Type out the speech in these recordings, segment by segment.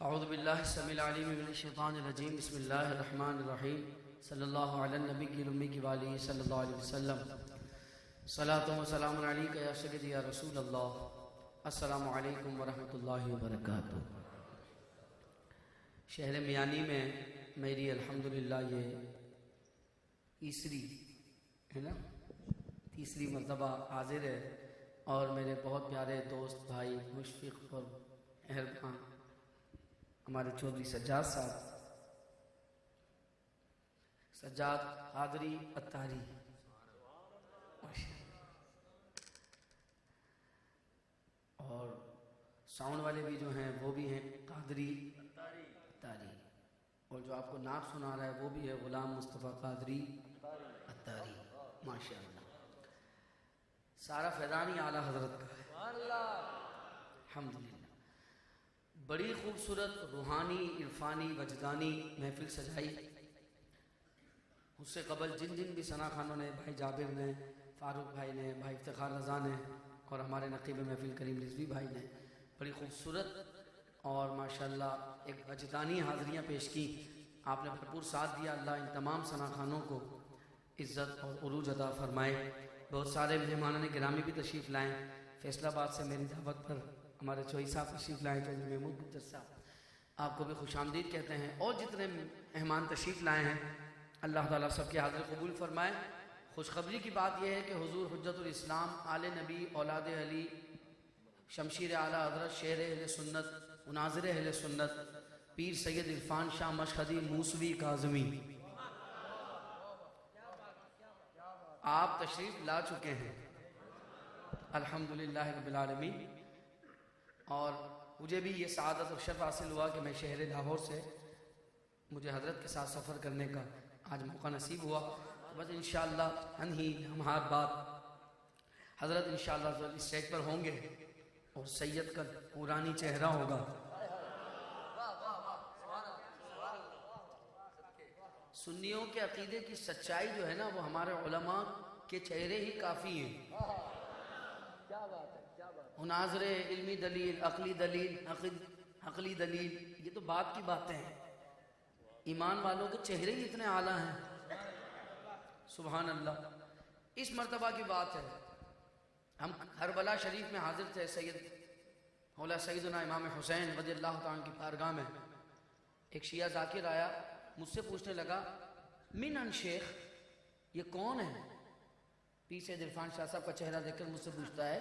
اعوذ باللہ السمیع العلیم من الشیطان الرجیم بسم اللہ الرحمن الرحیم صلی اللہ علی النبی الامی کی والی صلی اللہ علیہ وسلم صلاۃ و سلام علیک یا سیدی یا رسول اللہ السلام علیکم ورحمۃ اللہ وبرکاتہ۔ شہر میانی میں میری الحمدللہ یہ تیسری مرتبہ حاضر ہے اور میرے بہت پیارے دوست بھائی مشفق اور مہربان ہمارے چودھری سجاد صاحب، سجاد قادری اتاری، اور ساؤنڈ والے بھی جو ہیں وہ بھی ہیں قادری اتاری، اور جو آپ کو نعت سنا رہا ہے وہ بھی ہے غلام مصطفیٰ قادری اتاری، ماشاءاللہ۔ سارا فیضانی اعلیٰ حضرت کا ہے، الحمدللہ۔ بڑی خوبصورت روحانی عرفانی وجدانی محفل سجائی۔ اس سے قبل جن بھی ثنا خانوں نے، بھائی جابر نے، فاروق بھائی نے، بھائی افتخار رضا نے، اور ہمارے نقیب محفل کریم رضوی بھائی نے بڑی خوبصورت اور ماشاءاللہ ایک وجدانی حاضریاں پیش کی۔ آپ نے بھرپور ساتھ دیا۔ اللہ ان تمام ثنا خانوں کو عزت اور عروج عطا فرمائے۔ بہت سارے مہمانان گرامی بھی تشریف لائیں۔ فیصل آباد سے میری دعوت پر ہمارے چوئی صاحب تشریف لائے، چودھری محمود گجر صاحب، آپ کو بھی خوش آمدید کہتے ہیں، اور جتنے مہمان تشریف لائے ہیں اللہ تعالیٰ سب کے حاضر قبول فرمائے۔ خوشخبری کی بات یہ ہے کہ حضور حجت الاسلام، آل نبی، اولاد علی، شمشیر اعلیٰ حضرت، شہر اہل سنت، مناظر اہل سنت، پیر سید عرفان شاہ مشہدی موسوی کاظمی، آپ تشریف لا چکے ہیں الحمدللہ رب العالمین۔ اور مجھے بھی یہ سعادت اور شرف حاصل ہوا کہ میں شہر لاہور سے مجھے حضرت کے ساتھ سفر کرنے کا آج موقع نصیب ہوا۔ بس انشاءاللہ ہم ہر بات حضرت انشاءاللہ اس اسٹیج پر ہوں گے اور سید کا نورانی چہرہ ہوگا۔ سنیوں کے عقیدے کی سچائی جو ہے نا وہ ہمارے علماء کے چہرے ہی کافی ہیں۔ مناظر، علمی دلیل، عقلی دلیل، یہ تو بات کی باتیں ہیں۔ ایمان والوں کے چہرے ہی اتنے اعلیٰ ہیں، سبحان اللہ۔ اس مرتبہ کی بات ہے، ہم کربلا شریف میں حاضر تھے، مولا سیدنا امام حسین رضی اللہ تعالیٰ کی بارگاہ میں۔ ایک شیعہ ذاکر آیا، مجھ سے پوچھنے لگا، من شیخ، یہ کون ہے؟ پیر سید عرفان شاہ صاحب کا چہرہ دیکھ کر مجھ سے پوچھتا ہے،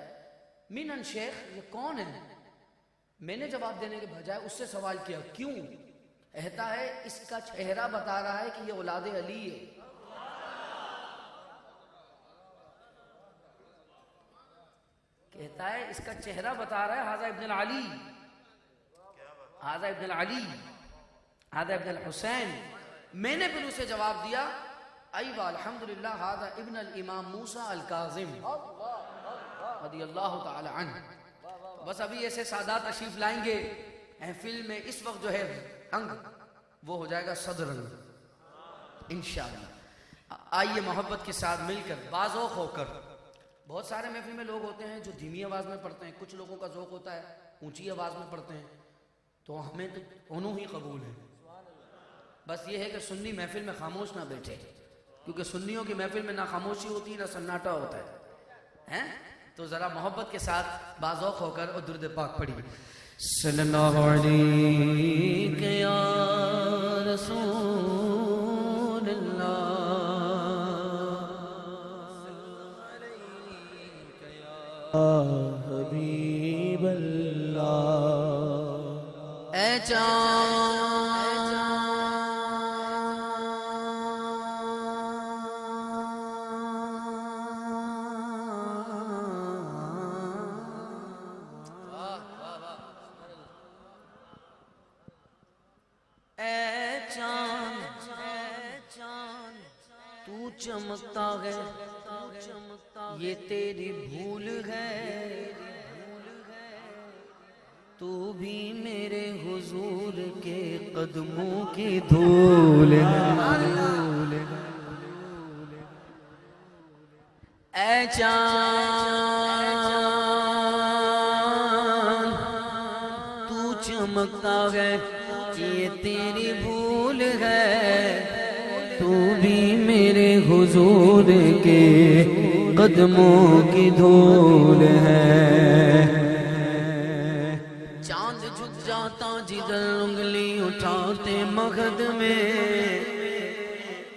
من شیخ، یہ کون ہے؟ میں نے جواب دینے کے بجائے اس سے سوال کیا، کیوں؟ کہتا ہے اس کا چہرہ بتا رہا ہے کہ یہ اولاد علی ہے۔ کہتا ہے اس کا چہرہ بتا رہا ہے ھذا ابن العلی، ھذا ابن العلی، ھذا ابن الحسین۔ میں نے پھر اسے جواب دیا، ایوہ الحمدللہ ھذا ابن الامام موسیٰ الکاظم رضی اللہ تعالی عنہ۔ بس ابھی ایسے سادات تشریف لائیں گے محفل میں، اس وقت جو ہے رنگ وہ ہو جائے گا صدر رنگ انشاءاللہ۔ آئیے محبت کے ساتھ مل کر باذوق ہو کر، بہت سارے محفل میں لوگ ہوتے ہیں جو دھیمی آواز میں پڑھتے ہیں، کچھ لوگوں کا ذوق ہوتا ہے اونچی آواز میں پڑھتے ہیں، تو ہمیں تو دونوں ہی قبول ہیں۔ بس یہ ہے کہ سنی محفل میں خاموش نہ بیٹھے، کیونکہ سنیوں کی محفل میں نہ خاموشی ہوتی نہ سناٹا ہوتا ہے۔ تو ذرا محبت کے ساتھ باذوق ہو کر اور درود پاک پڑھیے، صلی اللہ علیہ یا رسول اللہ، حبیب اللہ، اے جان چمکتا ہے، یہ تیری بھول ہے، تو بھی میرے حضور کے قدموں کی دھول ہے۔ اے چاند تو چمکتا ہے یہ تیری بھول ہے، تو بھی میرے حضور کے قدموں کی دھول ہے۔ چاند جھک جاتا جدھر انگلی اٹھاتے مغد میں،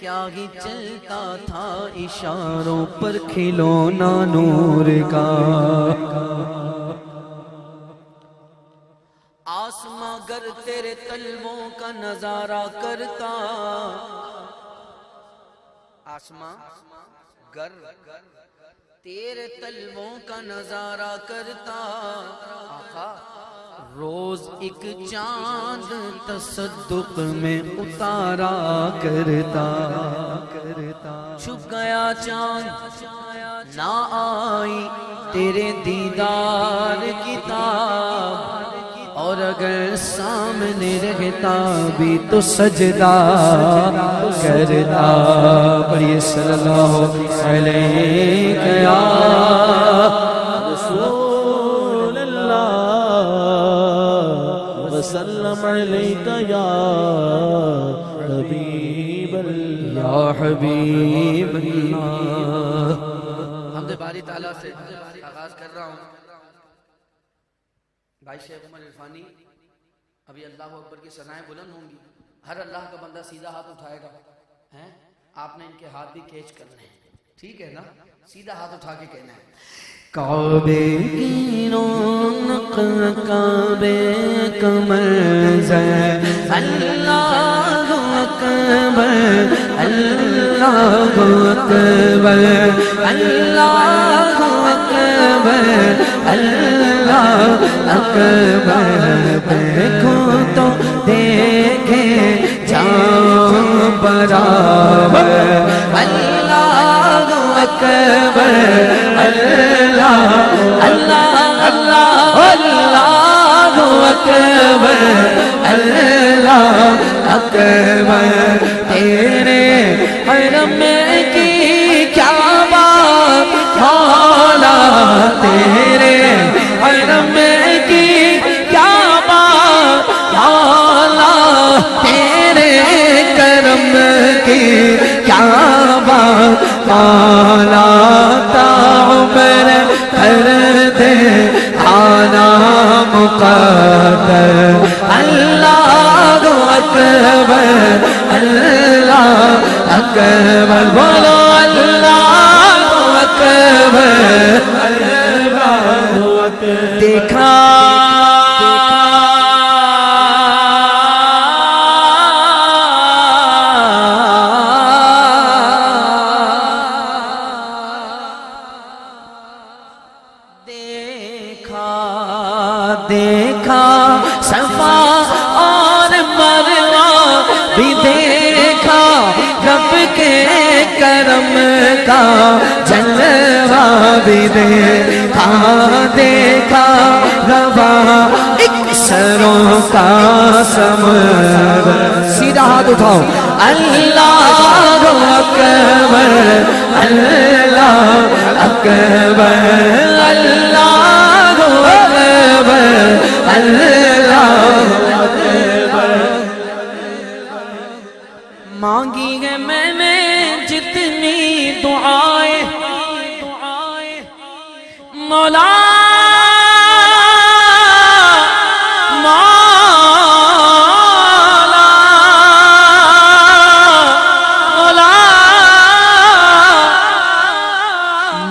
کیا ہی چلتا تھا اشاروں پر کھلونا نور کا۔ آسماں گر تیرے طلبوں کا نظارہ کرتا، آسماں گر تیرے طلبوں کا نظارہ کرتا، آقا روز ایک چاند تصدق میں اتارا کرتا۔ چھپ گیا چاند نہ آئی تیرے دیدار کی تاب، اور اگر سامنے رہتا بھی تو سجدہ کرتا۔ پڑھیے صلی اللہ علیہ یا رسول اللہ وسلم علیک یا حبیب اللہ، یا حبیب اللہ۔ حمد باری تعالیٰ سے آغاز کر رہا ہوں۔ بھائی شیخ عمر عرفانی، ابھی اللہ اکبر کی ثنائیں بلند ہوں گی، ہر اللہ کا بندہ سیدھا ہاتھ اٹھائے گا، آپ نے ان کے ہاتھ بھی کیچ کرنے ہیں، ٹھیک ہے نا؟ سیدھا ہاتھ اٹھا کے کہنا ہے کعبے کی رونق کعبے کا منظر، اللہ اکبر اللہ اکبر اللہ اکبر اللہ اکبر۔ دیکھو تو دیکھے جاؤ برابر، اللہ اکبر اللہ اللہ اللہ اللہ اکبر اللہ اکبر۔ تیرے حرم کی کیا بات مولا، تیرے حرم کی کیا بات مولا، تیرے کرم کی کیا بات مولا۔ تعمر کر دے آنا مقدر، اللہ اکبر اللہ اکبر، بولو اللہ اکبر اللہ اکبر۔ دیکھا دیکھا صفا اور مروہ بھی دیکھا، رب کے کرم کا جلوہ بھی دیکھا، دیکھا روا ایک سروں کا سمندر۔ سیدھا ہاتھ اٹھاؤ، اللہ اکبر اللہ اکبر اللہ اکبر اللہ اکبر۔ مانگی ہے میں نے جتنی دعائیں مولا،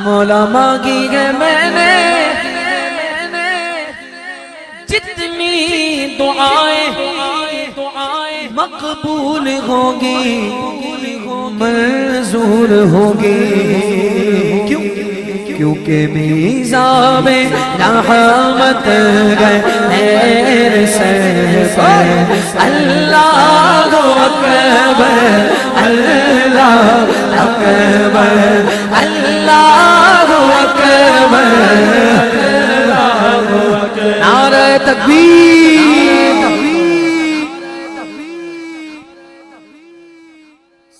مولا مانگی ہے میں نے جتنی دعائیں مقبول ہوگی منظور ہوگی، کیونکہ میزان میں رحمت غیر سے پر۔ اللہ اکبر اللہ اکبر اللہ اکبر، نعرہ تکبیر۔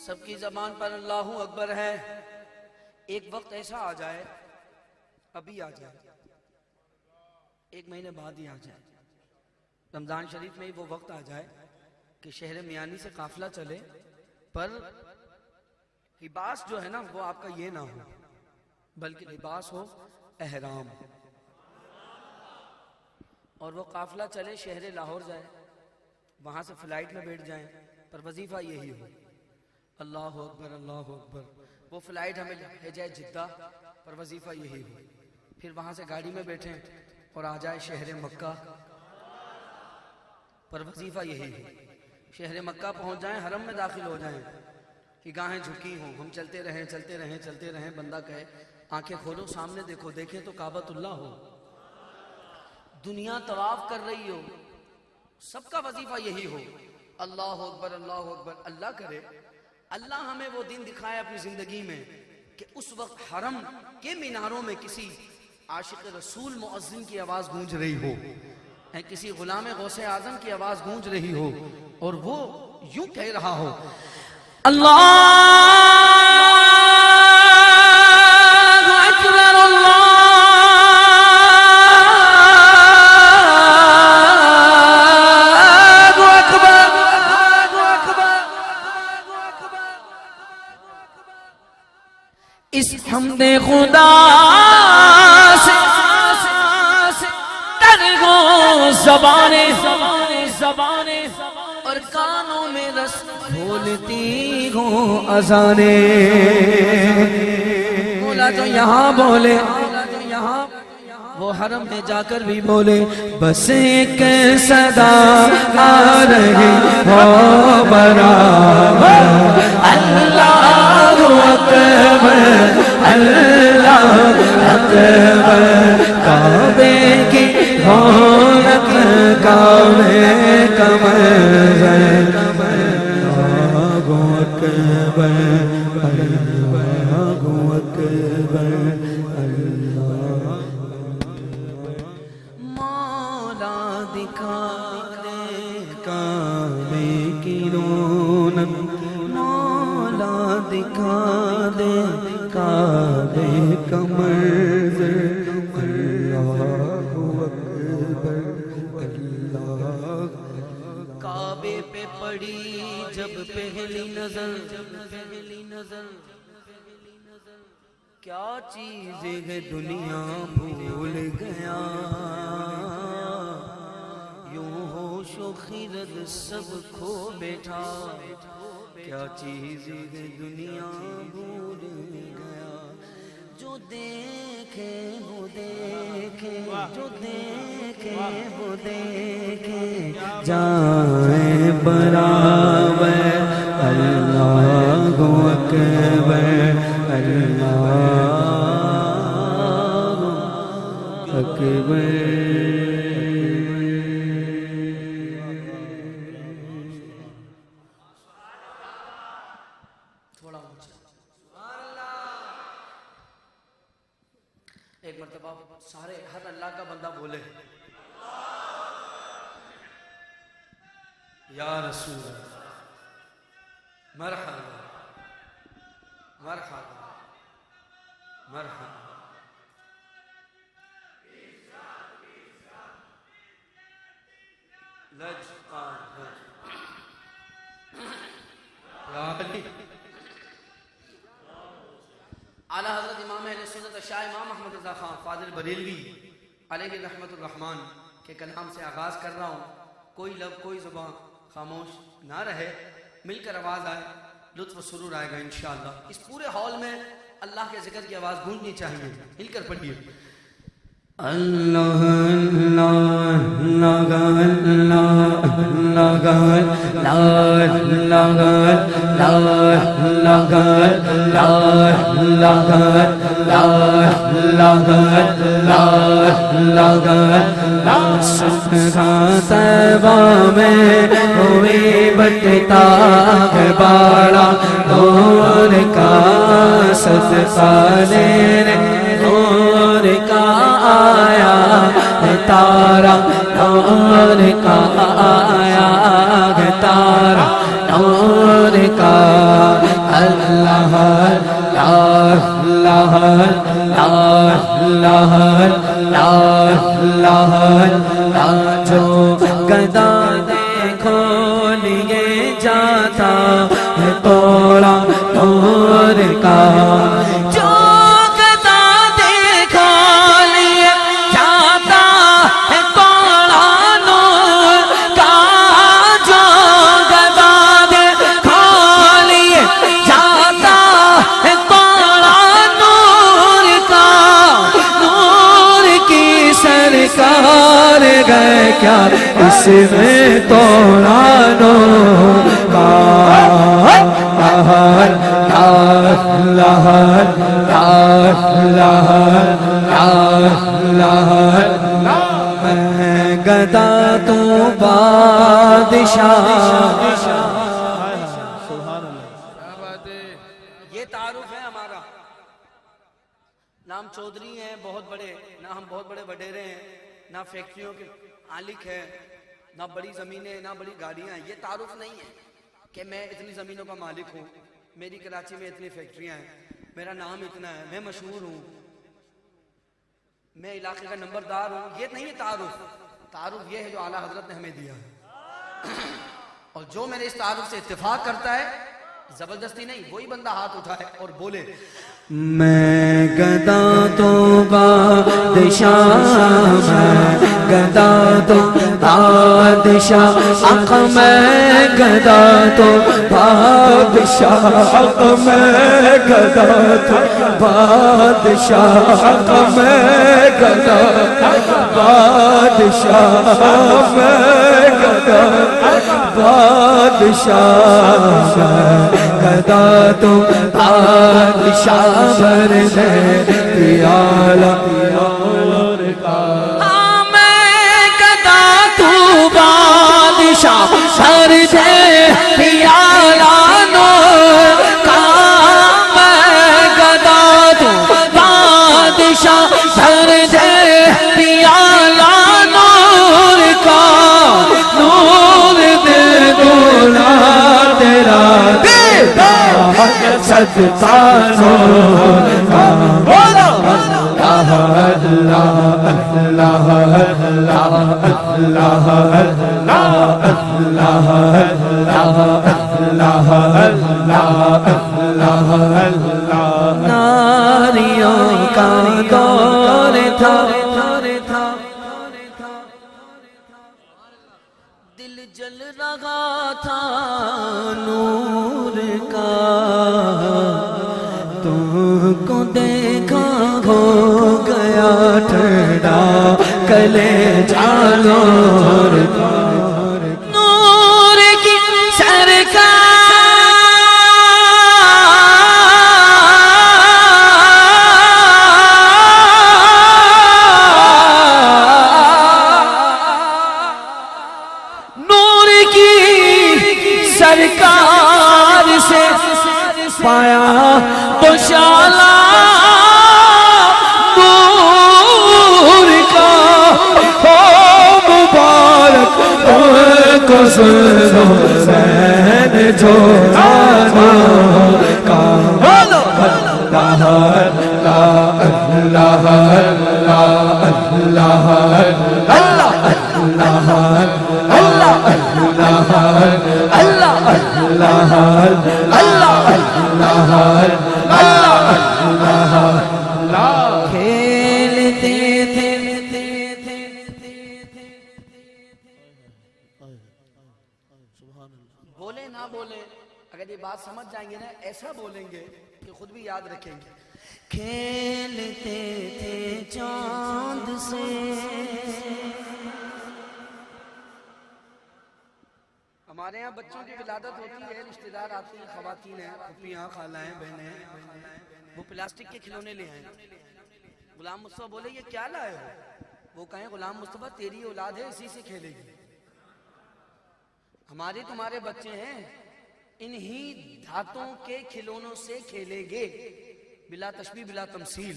سب کی زبان پر اللہ اکبر ہے۔ ایک وقت ایسا آ جائے، ابھی آ جائے، ایک مہینے بعد ہی آ جائے، رمضان شریف میں ہی وہ وقت آ جائے کہ شہر میانی سے قافلہ چلے پر لباس جو ہے نا وہ آپ کا یہ نہ ہو بلکہ لباس ہو احرام، اور وہ قافلہ چلے شہر لاہور جائے، وہاں سے فلائٹ میں بیٹھ جائیں پر وظیفہ یہی ہو اللہ اکبر اللہ اکبر، وہ فلائٹ ہمیں لے جائے جدہ پر وظیفہ یہی ہو، پھر وہاں سے گاڑی میں بیٹھیں اور آ جائے شہر مکہ پر وظیفہ یہی ہو، شہر مکہ پہنچ جائیں، حرم میں داخل ہو جائیں، نگاہیں جھکی ہوں، ہم چلتے رہیں چلتے رہیں چلتے رہیں، بندہ کہے آنکھیں کھولو سامنے دیکھو، دیکھیں تو کعبۃ اللہ ہو، دنیا طواف کر رہی ہو، سب کا وظیفہ یہی ہو اللہ اکبر اللہ اکبر، اللہ کرے اللہ ہمیں وہ دن دکھائے اپنی زندگی میں کہ اس وقت حرم کے میناروں میں کسی عاشق رسول مؤذن کی آواز گونج رہی ہو، کسی غلام غوث اعظم کی آواز گونج رہی ہو اور وہ یوں کہہ رہا ہو اللہ اکبر اللہ اکبر، اس حمد خدا سے تر گو زبانے اور کانوں میں رس کھولتی ہوں اذانیں، مولا جو یہاں بولے وہ حرم میں جا کر بھی بولے، بس ایک صدا آ رہی ہو برابر اللہ اکبر اللہ اکبر، کعبے کی رونق کعبے کا منظر، اللہ اکبر اللہ اکبر اللہ، مولا دکھا دے کعبے کی رونق، مولا دکھا دے کعبے کا منظر، اللہ اکبر اللہ، کعبے پہ پڑی جب پہلی نظر، کیا چیز ہے دنیا بھول گیا، یوں ہوش و خرد سب کھو بیٹھا، کیا چیز ہے دنیا بھول گیا، جو دیکھے وہ دیکھے جو دیکھے وہ دیکھے جائیں برابر اللہ اکبر اللہ اکبر، تھوڑا اونچا، ایک مرتبہ سارے ہر اللہ کا بندہ بولے یا رسول اللہ مرحبا مرحبا مرحبا، اعلیٰ حضرت امام اہل سنت شاہ امام احمد رضا خان فاضل بریلوی علیہ رحمت الرحمن کے کلام سے آغاز کر رہا ہوں، کوئی لب کوئی زبان خاموش نہ رہے، مل کر آواز آئے، لطف و سرور آئے گا انشاءاللہ، اس پورے ہال میں اللہ کے ذکر کی آواز گونجنی چاہیے، مل کر پڑھیے اللہ اللہ اللہ اللہ اللہ طیبہ میں ہوئی بٹتا ہے باڑا، نور کا صدقہ لینے نور کا آیا ہے تارا، نور کا آیا ہے تارا، نور کا اللہ اللہ اللہ اللہ اللہ جو گدا دیکھو لیے جاتا ہے توڑا نور کا، جو گدا دیکھو لیے جاتا ہے توڑا نور کا، جو گدا دیکھو لیے جاتا ہے توڑا نور کا، نور کی سرکار گئے کیا اس میں توڑا نور کا، میں گدا تو بادشاہ. یہ تعارف ہے ہمارا. نام چودھری ہیں بہت بڑے، نہ ہم بہت بڑے وڈیرے ہیں، نہ فیکٹریوں کے مالک ہیں، نہ بڑی زمینیں، نہ بڑی گاڑیاں ہیں. یہ تعارف نہیں ہے کہ میں اتنی زمینوں کا مالک ہوں، میری کراچی میں اتنی فیکٹریاں ہیں، میرا نام اتنا ہے، میں مشہور ہوں، میں علاقے کا نمبردار ہوں. یہ نہیں ہے تعارف. تعارف یہ ہے جو اعلیٰ حضرت نے ہمیں دیا ہے، اور جو میرے اس تعارف سے اتفاق کرتا ہے، زبردستی نہیں، وہی بندہ ہاتھ اٹھائے اور بولے میں گدا تو بادشاہ، میں گدا تو بادشاہ، آقا میں گدا تو بادشاہ، آقا میں گدا تو بادشاہ، آقا میں گدا بادشاہ، میں گدا بادشاہ، گدا تو بادشاہ بر دے پیالہ نور کا. ہاں میں گدا تو بادشاہ بر دے پیالہ نور کا، میں گدا تو بادشاہ بر دے پیالہ نور کا، نور دے دولا تیرا صدقہ نور کا. اللہ اللہ اللہ اللہ اللہ اللہ اللہ اللہ. ناریوں کا دور تھا، دل جل رہا تھا نور کا، تم کو دیکھا ہو گیا ٹھنڈا کلیجہ نور کا. نور کی سرکار سے پایا پوشالا نور کا، ہو مبارک ان کو سنو سین جو نور کا. اللہ اللہ اللہ اللہ اللہ کھیلتے تھے. بولے نہ بولے، اگر یہ بات سمجھ جائیں گے نا، ایسا بولیں گے کہ خود بھی یاد رکھیں گے. کھیلتے تھے چاند سے، ہمارے ہاں بچوں کی ولادت ہوتی ہے، رشتہ دار آتے ہیں، خواتین ہیں، پھوپھیاں، خالائیں، بہنیں، وہ پلاسٹک کے کھلونے لے آئیں. غلام مصطفیٰ بولے یہ کیا لائے ہو؟ وہ کہیں غلام مصطفیٰ تیری اولاد ہے، اسی سے کھیلے گی. ہمارے تمہارے بچے ہیں، انہی دھاتوں کے کھلونوں سے کھیلیں گے، بلا تشبیہ بلا تمثیل.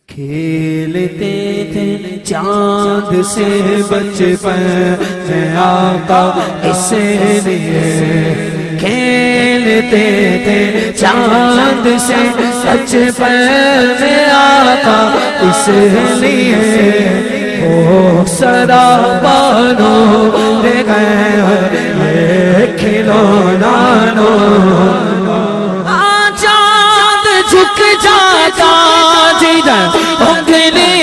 کھیلتے تھے چاند سے بچپن میں آقا اس لیے، کھیلتے تھے چاند سے بچپن میں آقا اس لیے، او سراپا نور غیب یہ کھلونا نور چاند جھک جاتا جدھر انگلی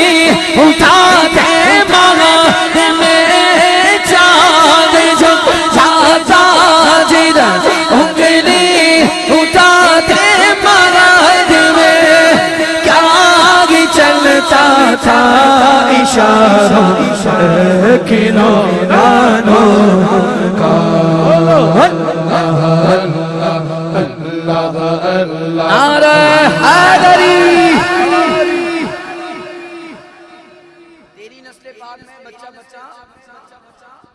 اٹھاتے مغرب میں چاند جھک جاتا جدھر انگلی اٹھاتے مغرب میں کیا ہی چلتا تھا اشارہ کھلونا نور کا نعرہ حیدری تیری نسل پاک میں بچہ بچہ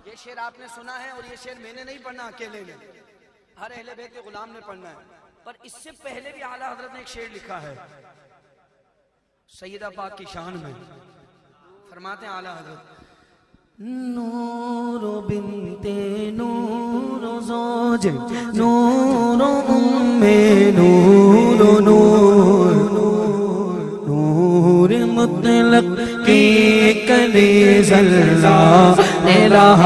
یہ شعر آپ نے سنا ہے اور یہ شعر میں نے نہیں پڑھنا اکیلے نے ہر اہل بیت کے غلام نے پڑھنا ہے پر اس سے پہلے بھی اعلیٰ حضرت نے ایک شعر لکھا ہے سیدہ پاک کی شان میں فرماتے ہیں اعلیٰ حضرت نور بنت نور زوج نور ام نور نور نور مطلق کی کنیز اللہ الہ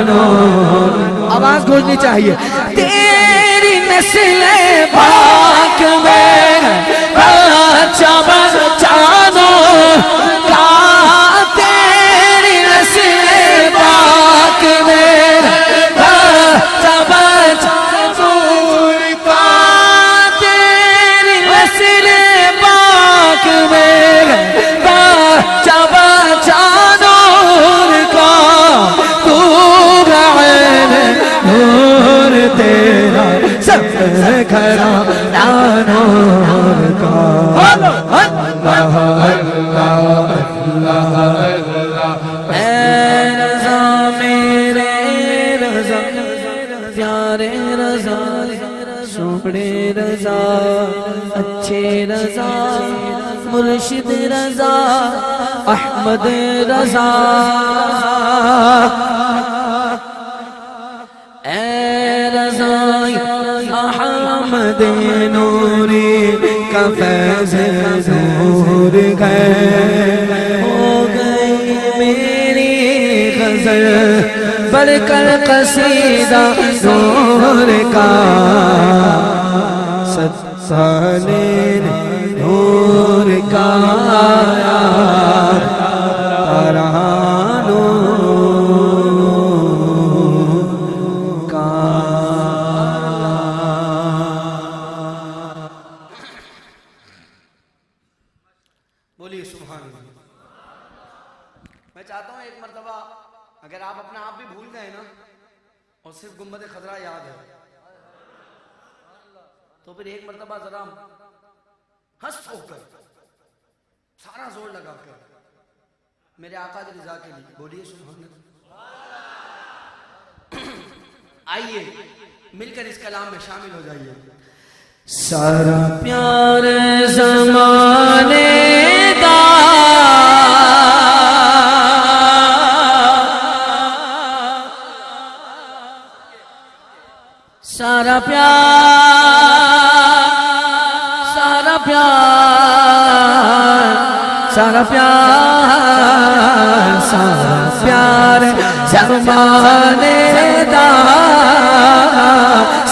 نور آواز گونجنی چاہیے تیری نسل پاک میں بچہ بچہ نور کا گھرانا نور کا اے رضا میرے رضا پیارے رضا سوڑے رضا اچھے رضا مرشد رضا احمد رضا اے رضا احمد نوری کا فیض نور گئے ہو گئی میری غزل بڑھ کر قصیدہ نور کا ست سال نور کا بولیے سبحان اللہ. میں چاہتا ہوں ایک مرتبہ اگر آپ اپنا آپ بھی بھول گئے نا اور صرف گنبد خضرا یاد ہے تو پھر ایک مرتبہ ذرا ہنس ہو کر سارا زور لگا کر میرے آقا کی رضا کے لیے بولیے سبحان اللہ. آئیے مل کر اس کلام میں شامل ہو جائیے. سارا پیار زمانے دا سارا پیار سارا پیار سارا پیار سارا پیار زمانے دا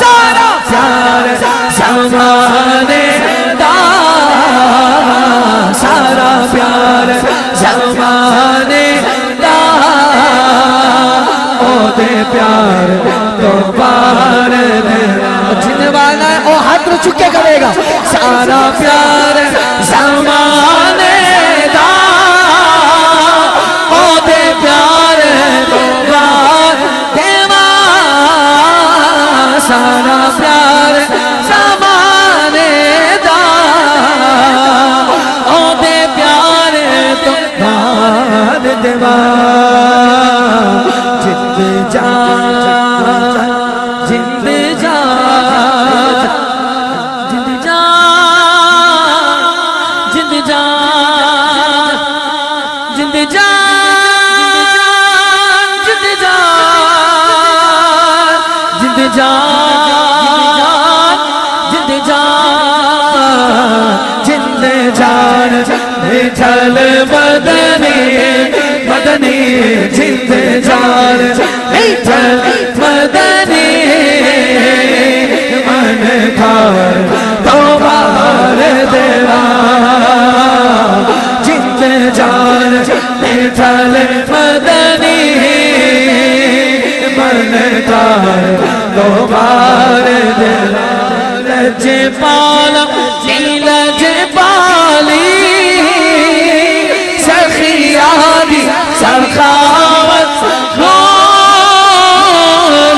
سارا پیار زمانے دا سارا پیار زمانے دا او دے پیار تو بار جن والا ہے وہ ہاتھ رو چکے کرے گا. سارا پیار زمانے دا او دے پیار تو بار دیوا سارا پیار زمانے دا او دے پیار تو بار دیوا جت جان جند جان جند جان جند جان جند جان جند جان جند جان جند جان جند جان چل بدنی مدنی جند جان میٹھل مدنی من کار تو بار دیوا جند جان میٹھل مدنی من کار تو بار دیوا لج پالا لج پالی سخیادی سخاوت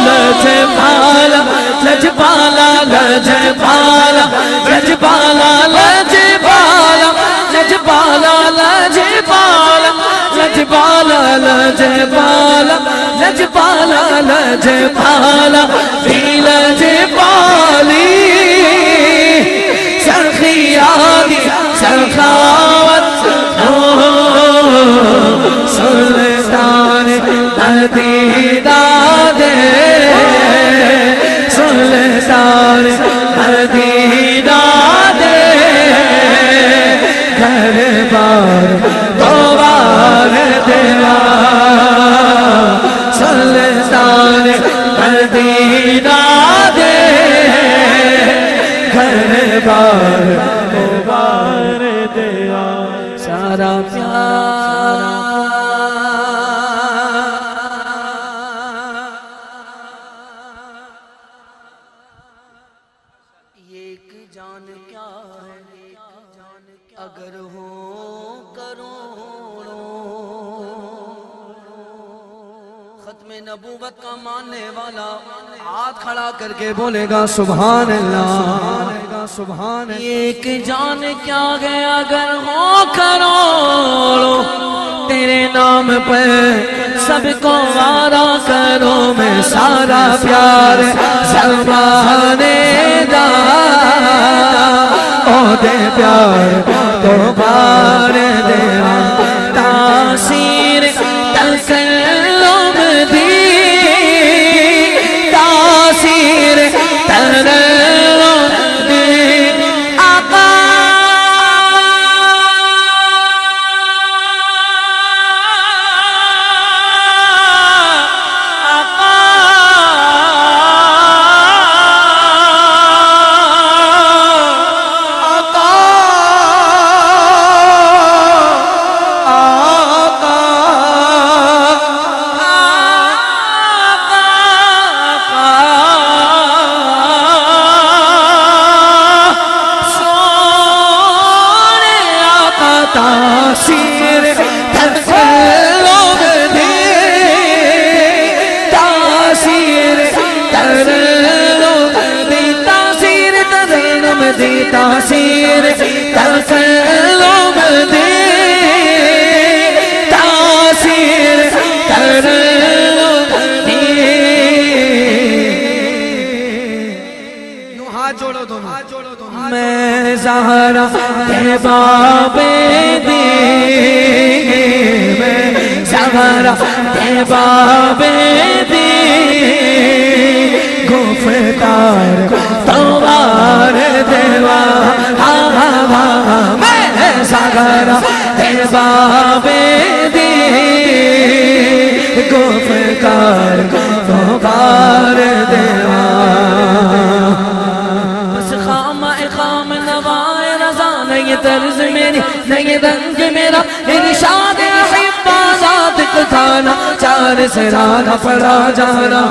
لج پالا لج پالا لج پالا لج پالا لج پالا لج پالا لج پالا لج پالا لج پالا لج پالا لج پالا لج پالی سخیادی سخاوت سلطان مدینہ دے سلطان مدینہ دے گھر بار دوبار دیوا سلطان مدینہ دے گھر بار دوبار دیوا سارا پیار یہ ایک جان کیا ہے اگر ہو کروڑوں ختم نبوت کا ماننے والا ہاتھ کھڑا کر کے بولے گا سبحان اللہ سبحان اللہ. یہ ایک جان کیا ہے اگر ہو کروڑوں تیرے نام پر سب کو وعدہ کرو میں سارا پیار زمانے دا او دے پیار تو بار دے تاثیر تکلم دی تاثیر تکلم دی آقا تاثیر تکلم دی تاثیر تکلم دی تاثیر تکلم دی تاثیر تکلم دی تاثیر تکلم دی. یوں ہاتھ جوڑو دونوں میں زہرا کے باب دی میں زہرا کے باب دی گفتار توار دیوا میں زہرا کے باب دی گفتار توار دیوا نہیں طرز میری نہیں رنگ میرا ارشاد احبا ذات کو تھانا چار سرانا پڑا جانا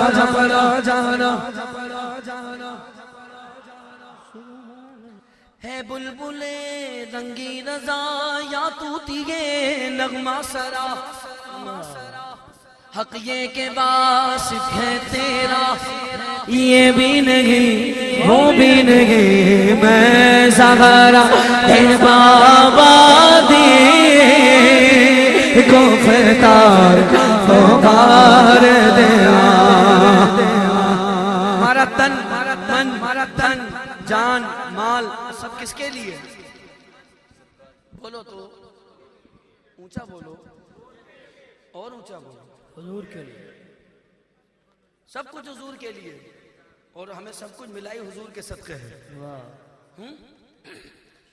ہے بلبل رنگی رضا یا توتی ہے نغمہ سرا حق یہ کہ واسف ہے تیرا یہ بھی نہیں وہ بھی نہیں میں زہرا ہے بابا دی گفتار پکار دیا. ہمارا تن من تن جان مال سب کس کے لیے بولو تو اونچا بولو اور اونچا بولو حضور کے لیے سب کچھ حضور کے لیے اور ہمیں سب کچھ ملائی حضور کے صدقے ہے.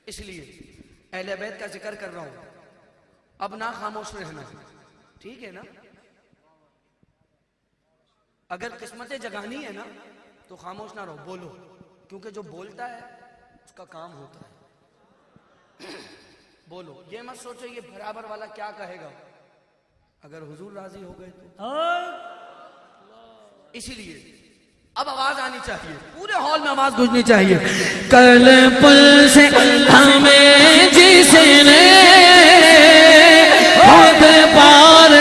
اس لیے اہل بیت کا ذکر کر رہا ہوں اب نہ خاموش رہنا ٹھیک ہے نا؟ اگر قسمتیں جگانی ہے نا تو خاموش نہ رہو، بولو، کیونکہ جو بولتا ہے اس کا کام ہوتا ہے۔ بولو، یہ مت سوچو یہ برابر والا کیا کہے گا، اگر حضور راضی ہو گئے تو۔ اسی لیے اب آواز آنی چاہیے، پورے ہال میں آواز گونجنی چاہیے۔ کل پل سے ہمیں جس نے خود پار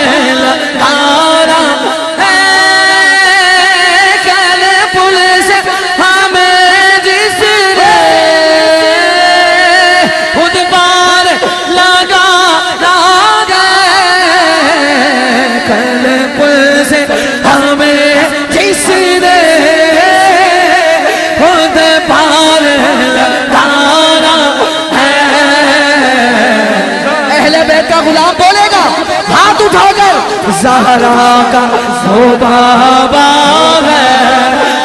لگارا ہے، کل پل سے ہمیں جس نے خود پار لگارا ہے، کل پل سے ہمیں جس نے خود پار لگارا ہے۔ اہل بیت کا غلام بولے گا ہاتھ اٹھا کر، زہرا کا وہ بابا ہے،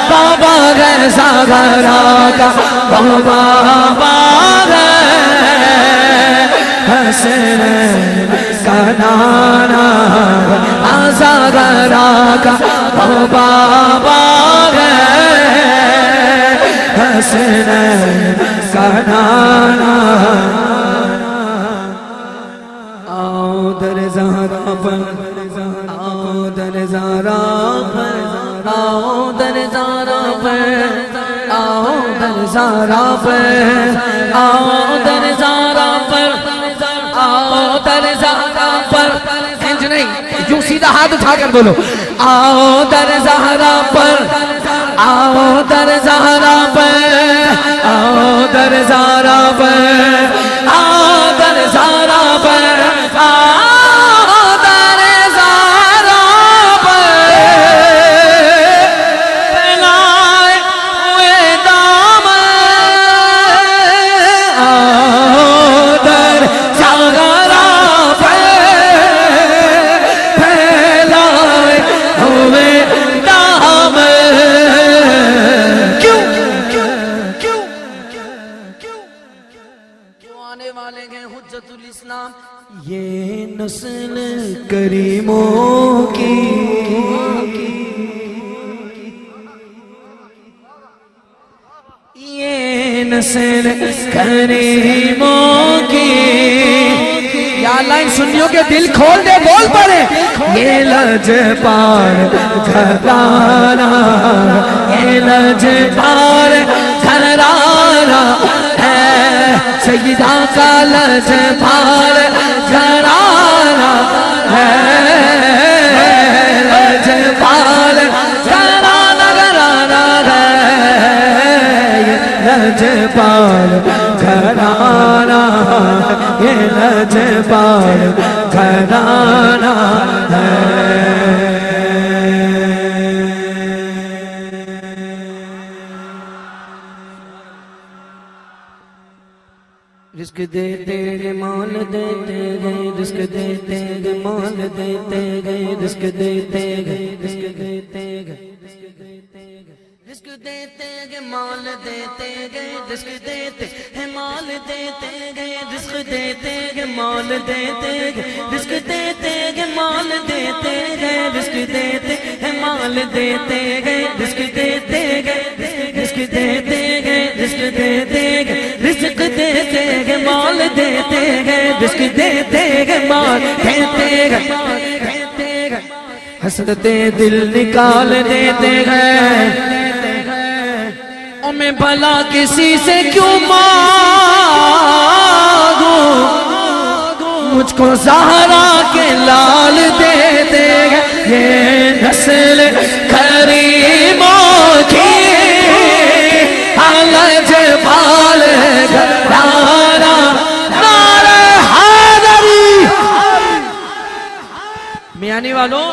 بابا ہے زہرا کا وہ بابا ہے، حسین کا نانا زہرا کا وہ بابا ہے، حسین کا نانا۔ آؤ در زہرا پر، آؤ در زہرا پر، آؤ در زہرا پر، آؤ در زہرا پر، آؤ در زہرا پر، آؤ در زہرا پر، انج نہیں، یوں سیدھا ہاتھ اٹھا کر بولو، آؤ در زہرا پر، آؤ در زہرا پر، آؤ در زہرا پر، آؤ در زہرا پر، آؤ در زہرا پر، پھیلائے ہوئے دامن، آؤ در زہرا پر، پھیلائے ہوئے دامن۔ کیوں آنے والے ہیں حجت الاسلام، یہ نسل کریموں کی، یہ نسل کریموں کی، یا اللہ ان سنیوں کے دل کھول دے، بول پڑے، یہ لجپال گھرانا، یہ لجپال گھرانا ہے، سیدہ کا لجپال گھرانا ہے، لجپال گھرانا ہے، یہ لجپال گھرانا، یہ لجپال گھرانا ہے۔ رزق دیتے گئے مال دیتے گئے، رزق دیتے گئے مال دیتے گئے، رزق دیتے گئے، رزق دیتے گئے، رزق دیتے گئے مال دیتے گئے، رزق دیتے ہیں مال دیتے گئے، رزق دیتے گئے مال دیتے گئے، رزق دیتے گئے مال دیتے گئے، رزق دیتے ہیں مال دیتے گئے، رزق دیتے گئے، رزق دیتے گئے، رزق دیتے گئے، رزق دیتے گئے مال دیتے گئے، رزق دیتے گئے مال دیتے گئے، حسرت دل نکال دیتے گئے، میں بھلا کسی سے کیوں مانگوں، مجھ کو زہرا کے لال دے دے گا، یہ نسل کریموں کی، لجپال گھرانا، نعرہ حیدری۔ میانی والوں،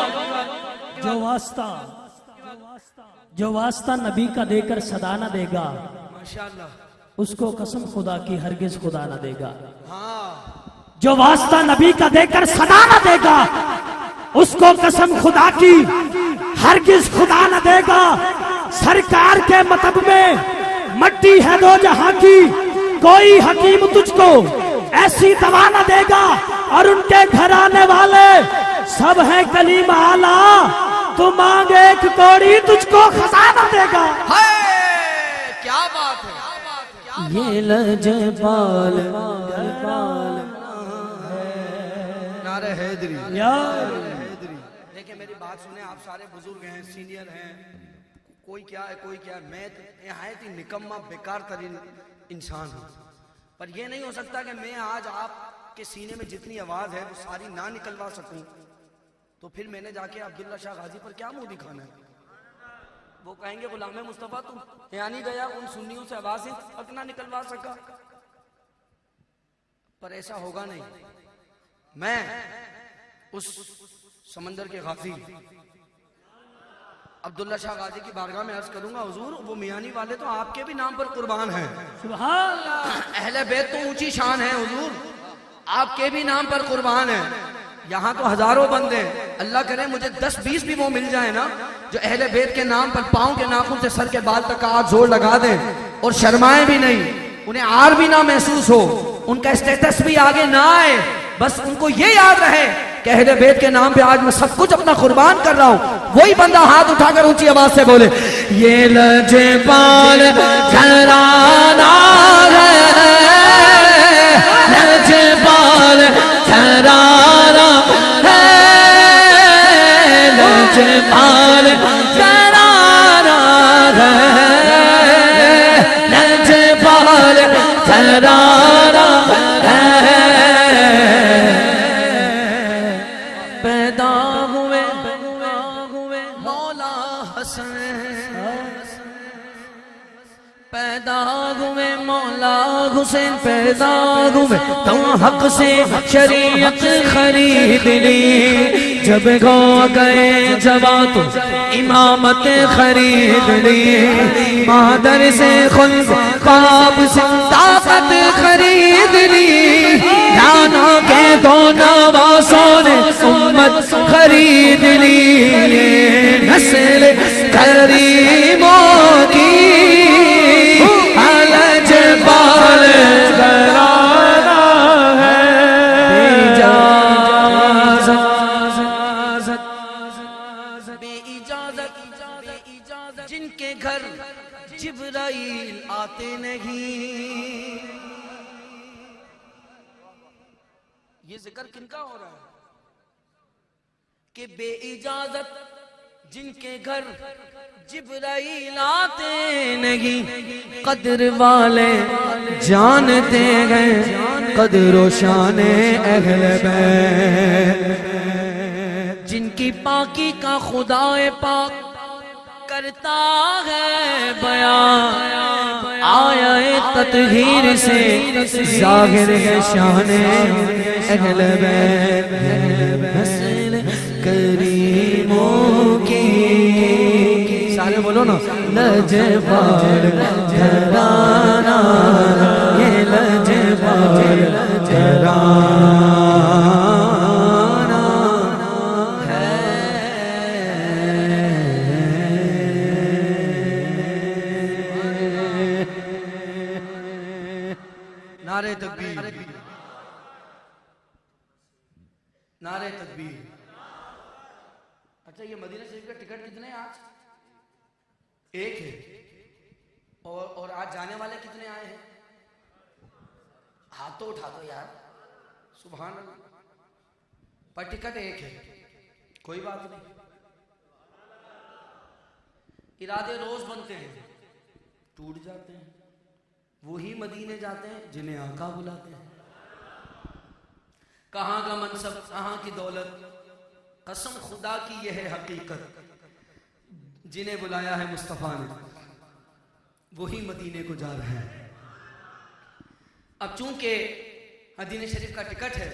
جو واسطہ نبی کا دے کر صدا نہ دے گا، ماشاءاللہ، اس کو قسم خدا کی ہرگز خدا نہ دے گا۔ جو واسطہ نبی کا دے کر صدا نہ دے گا، اس کو قسم خدا کی ہرگز خدا نہ دے گا۔ سرکار کے مطب میں مٹی ہے دو جہاں کی، کوئی حکیم تجھ کو ایسی دوا نہ دے گا، اور ان کے گھر آنے والے سب ہے کلیم آلہ، تو مانگ ایک کوڑی تجھ کو خزانہ دے گا۔ کیا بات ہے، یہ لجپال نعرہ حیدری۔ دیکھیں میری بات سنیں، آپ سارے بزرگ ہیں، سینئر ہیں، کوئی کیا ہے کوئی کیا ہے، میں نہایت ہی نکمہ بیکار ترین انسان ہوں، پر یہ نہیں ہو سکتا کہ میں آج آپ کے سینے میں جتنی آواز ہے وہ ساری نہ نکلوا سکوں، تو پھر میں نے جا کے عبداللہ شاہ غازی پر کیا منہ دکھانا ہے؟ وہ کہیں گے غلام مصطفیٰ تم یہاں نہیں گیا ان سنیوں سے آوازیں حق نہ نکلوا سکا، پر ایسا ہوگا نہیں۔ میں اس سمندر کے غازی عبداللہ شاہ غازی کی بارگاہ میں عرض کروں گا، حضور وہ میانی والے تو آپ کے بھی نام پر قربان ہیں، سبحان اللہ، اہل بیت تو اونچی شان ہے حضور، آپ کے بھی نام پر قربان ہیں، یہاں تو ہزاروں بندے، اللہ کرے مجھے 10-20 بھی وہ مل جائیں نا جو اہل بیت کے نام پر پاؤں کے ناخن سے سر کے بال تک کا آج زور لگا دیں اور شرمائیں بھی نہیں، انہیں عار بھی نہ محسوس ہو، ان کا اسٹیٹس بھی آگے نہ آئے، بس ان کو یہ یاد رہے کہ اہل بیت کے نام پہ آج میں سب کچھ اپنا قربان کر رہا ہوں، وہی بندہ ہاتھ اٹھا کر اونچی آواز سے بولے یہ لجپال گھرانہ ہے، لجپال گھرانہ ہے، لجپال گھرانہ ہے، لجپال گھرانہ ہے، پیدا ہوئے مولا حسن، پیدا ہوئے مولا حسین، پیدا ہوئے تو حق سے شریعت خرید لی، جب گو گئے جوان تو امامت خرید لی، مادر سے خلق باپ سے طاقت خرید لی، نانا کے دو نواسوں نے امت خرید لی، نسل کریموں کی لجپال گھرانہ ہے، بے اجازت جن کے گھر جبرائیل آتے نہیں، یہ ذکر کن کا ہو رہا ہے کہ بے اجازت جن کے گھر جبرائیل آتے نہیں، قدر والے جانتے ہیں قدر و شان اہل بیت، جن کی پاکی کا خدا پاک کرتا ہے بیان، آیا تطہیر سے ظاہر ہے شان اہل بیت، نسل کریموں کی، سارے بولو نا لجپال گھرانہ، یہ لجپال گھرانہ ہے، نعرہ تکبیر، نعرہ تکبیر۔ اچھا یہ مدینہ شریف کا ٹکٹ کتنے ہیں آج؟ ایک ہے، اور آج جانے والے کتنے آئے ہیں؟ ہاتھ تو اٹھا دو یار، سبحان اللہ، پر ٹکٹ ایک ہے، کوئی بات نہیں، ارادے روز بنتے ہیں ٹوٹ جاتے ہیں، وہی مدینے جاتے ہیں جنہیں آقا بلاتے ہیں، کہاں کا منصب کہاں کی دولت، قسم خدا کی یہ ہے حقیقت، جنہیں بلایا ہے مصطفیٰ نے وہی مدینے کو جا رہے ہیں۔ اب چونکہ مدینہ شریف کا ٹکٹ ہے،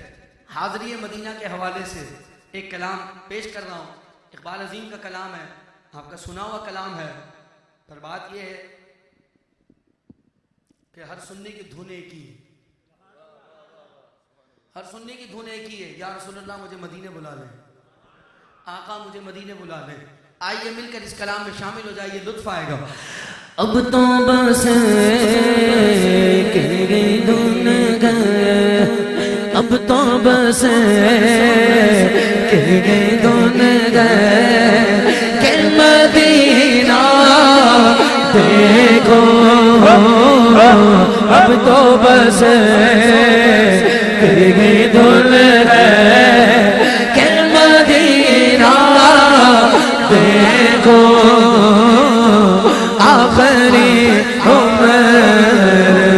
حاضری مدینہ کے حوالے سے ایک کلام پیش کر رہا ہوں، اقبال عظیم کا کلام ہے، آپ کا سنا ہوا کلام ہے، پر بات یہ ہے کہ ہر سننے کی دھن ایک ہی ہے، ہر سننے کی دھن ایک ہی ہے، یا رسول اللہ مجھے مدینے بلا لیں، آقا مجھے مدینے بلا لیں، آئیے مل کر اس کلام میں شامل ہو جائیے، لطف آئے گا۔ اب تو بس ایک دھن گئے، اب تو بس کہ دھن گئے کہ مدینہ دیکھو اب تو بس کہ دھن گئے کہ مدینہ دیکھو آخری عمر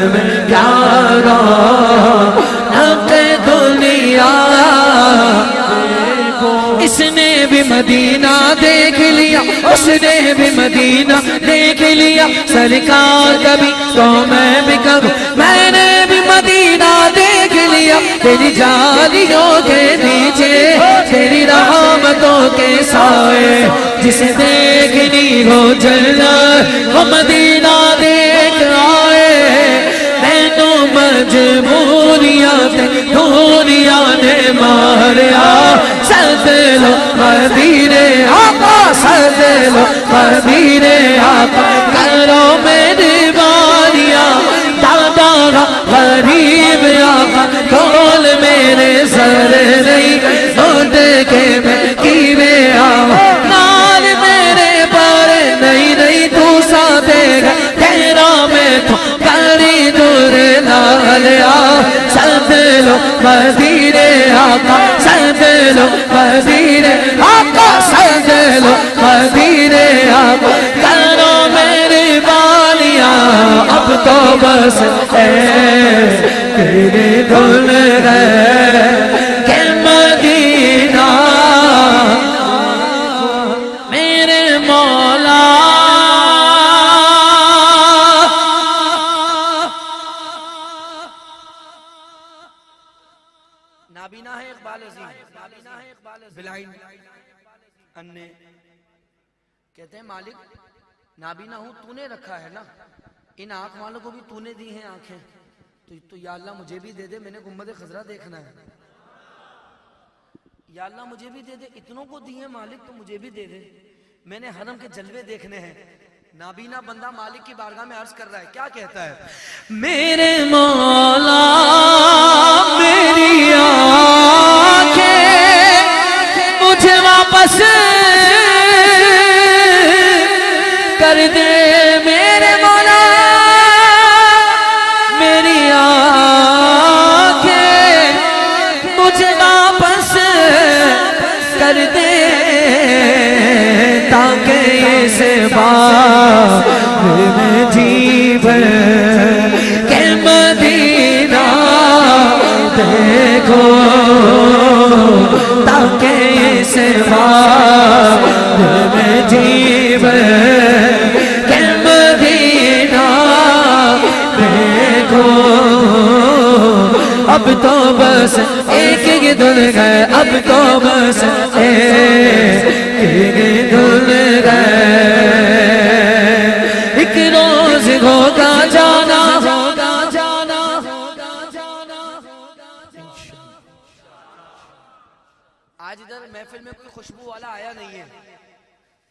میں کیا رونق دنیا اس نے بھی مدینہ دیکھ لیا اس نے بھی مدینہ دیکھ لیا سرکار کبھی تو میں بھی کروں میں نے بھی مدینہ دیکھ لیا تیری جالیوں کے نیچے تیری رحمتوں کے سائے جس دیکھنی ہو جنت وہ مدینہ دیکھ آئے میں تو مجبوریاں دنیا نے ماریا سد لو مدینے آقا سد لو مدینے آقا کرو میری باریاں دادا غریب آقا کھول میرے سر نہیں اٹھ کے میں کیوے آؤں نال میرے پر نہیں تو ساتھے گا تیرا میں تو کری دور لال آ سد لو مدینے آقا سد لو مدینے آقا سد لو مدینے آقا کرو میری بالیاں اب تو بس تیرے دھن گئے کہ مدینہ میرے مولا نابینا ہے اقبال عظیم نابینا ہے اقبال بلائنڈ انے کہتے ہیں مالک نابینا ہوں تو نے رکھا ہے نا ان آنکھ والوں کو بھی تو نے دی ہیں آنکھیں تو یا اللہ مجھے بھی دے دے میں نے گنبد خضرا دیکھنا ہے یا اللہ مجھے بھی دے دے اتنوں کو دی ہیں مالک تو مجھے بھی دے دے میں نے حرم کے جلوے دیکھنے ہیں نابینا بندہ مالک کی بارگاہ میں عرض کر رہا ہے کیا کہتا ہے میرے مولا میری آنکھیں مجھے واپس کر دے میرے مولا میری آنکھیں مجھے واپس کر دے تاکہ اس بار میں جی بھر کہ مدینہ دیکھو تاکہ اس بار میں جی بھر کہ مدینہ دیکھو اب تو بس ایک ہی دھن گئے اب تو بس ایک ہی دھن گئے ایک روز ہوگا جانا آج ادھر محفل میں کوئی خوشبو والا آیا نہیں ہے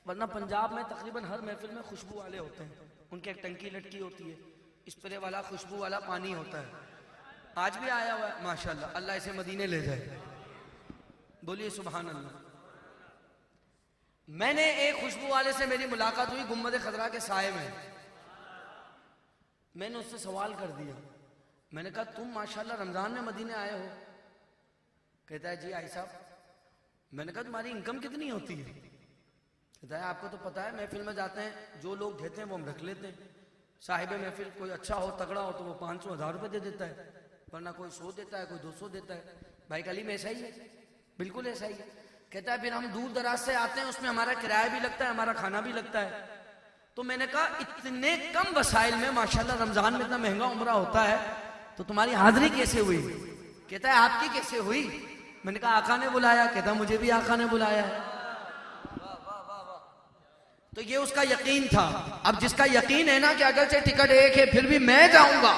ورنہ پنجاب میں تقریباً ہر محفل میں خوشبو والے ہوتے ہیں ان کے ایک ٹنکی لٹکی ہوتی ہے اسپرے والا خوشبو والا پانی ہوتا ہے آج بھی آیا ہوا ہے ماشاءاللہ اللہ اسے مدینے لے جائے بولیے سبحان اللہ میں نے ایک خوشبو والے سے میری ملاقات ہوئی گنبد خضرا کے سائے میں میں نے اس سے سوال کر دیا میں نے کہا تم ماشاءاللہ رمضان میں مدینے آئے ہو کہتا ہے جی آئی صاحب میں نے کہا تمہاری انکم کتنی ہوتی ہے کہتا ہے آپ کو تو پتہ ہے محفل میں جاتے ہیں جو لوگ دیتے ہیں وہ ہم رکھ لیتے ہیں صاحب محفل کوئی اچھا ہو تگڑا ہو تو وہ 500,000 روپے دے دیتا ہے ورنہ کوئی 100 دیتا ہے کوئی 200 دیتا ہے بھائی کلیم ایسا ہی ہے بالکل ایسا ہی ہے کہتا ہے پھر ہم دور دراز سے آتے ہیں اس میں ہمارا کرایہ بھی لگتا ہے ہمارا کھانا بھی لگتا ہے تو میں نے کہا اتنے کم وسائل میں ماشاءاللہ رمضان میں اتنا مہنگا عمرہ ہوتا ہے تو تمہاری حاضری کیسے ہوئی کہتا ہے آپ کی کیسے ہوئی میں نے کہا آقا نے بلایا کہتا مجھے بھی آقا نے بلایا ہے تو یہ اس کا یقین تھا اب جس کا یقین ہے نا کہ اگرچہ ٹکٹ ایک ہے پھر بھی میں جاؤں گا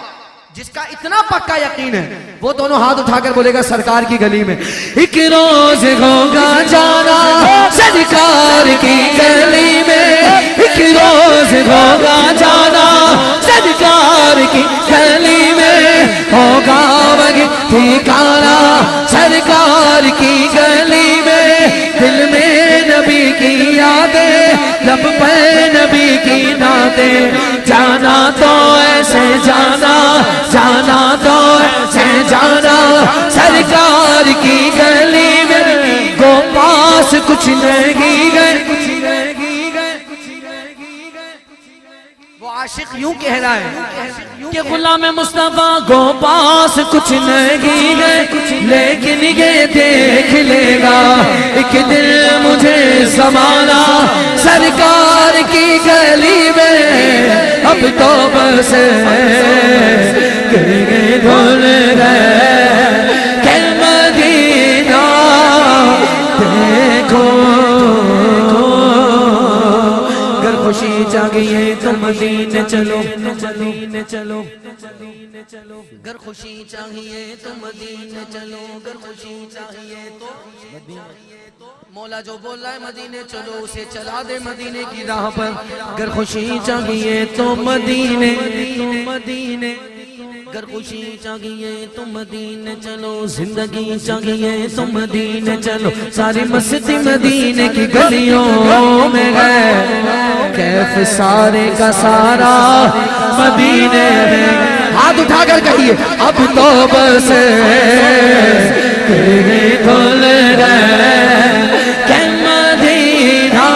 جس کا اتنا پکا یقین ہے وہ دونوں ہاتھ اٹھا کر بولے گا سرکار کی گلی میں ایک روز ہوگا جانا سرکار کی گلی میں ایک روز ہوگا جانا سرکار کی گلی میں ہوگا وقت ٹھکانا سرکار کی گلی میں دے جانا تو ایسے جانا جانا تو ایسے جانا سرکار کی گلی میں گو پاس کچھ نہیں گئے وہ عاشق یوں کہہ رہا ہے کہ غلام مصطفیٰ کو پاس کچھ نہیں گئے لیکن یہ دیکھ لے گا ایک دل مجھے زمانہ سرکار کی گلی میں اب تو بس گئے بھول گئے کہ مدینہ دیکھو گر خوشی چاہیے تو مدینے چلو مدینے چلو گر خوشی چاہیے تو مدینے چلو گر خوشی چاہیے تو مولا جو بول رہا ہے مدینے چلو اسے چلا دے مدینے کی راہ پر گر خوشی چاہیے تو مدینے مدینے گر خوشی چاہیے تو مدینے چلو زندگی چاہیے تو مدینے چلو ساری مستی مدینے کی گلیوں میں ہے کیف سارے کا سارا مدینے میں ہاتھ اٹھا کر کہیے اب تو بس کھل گئے کہ مدینہ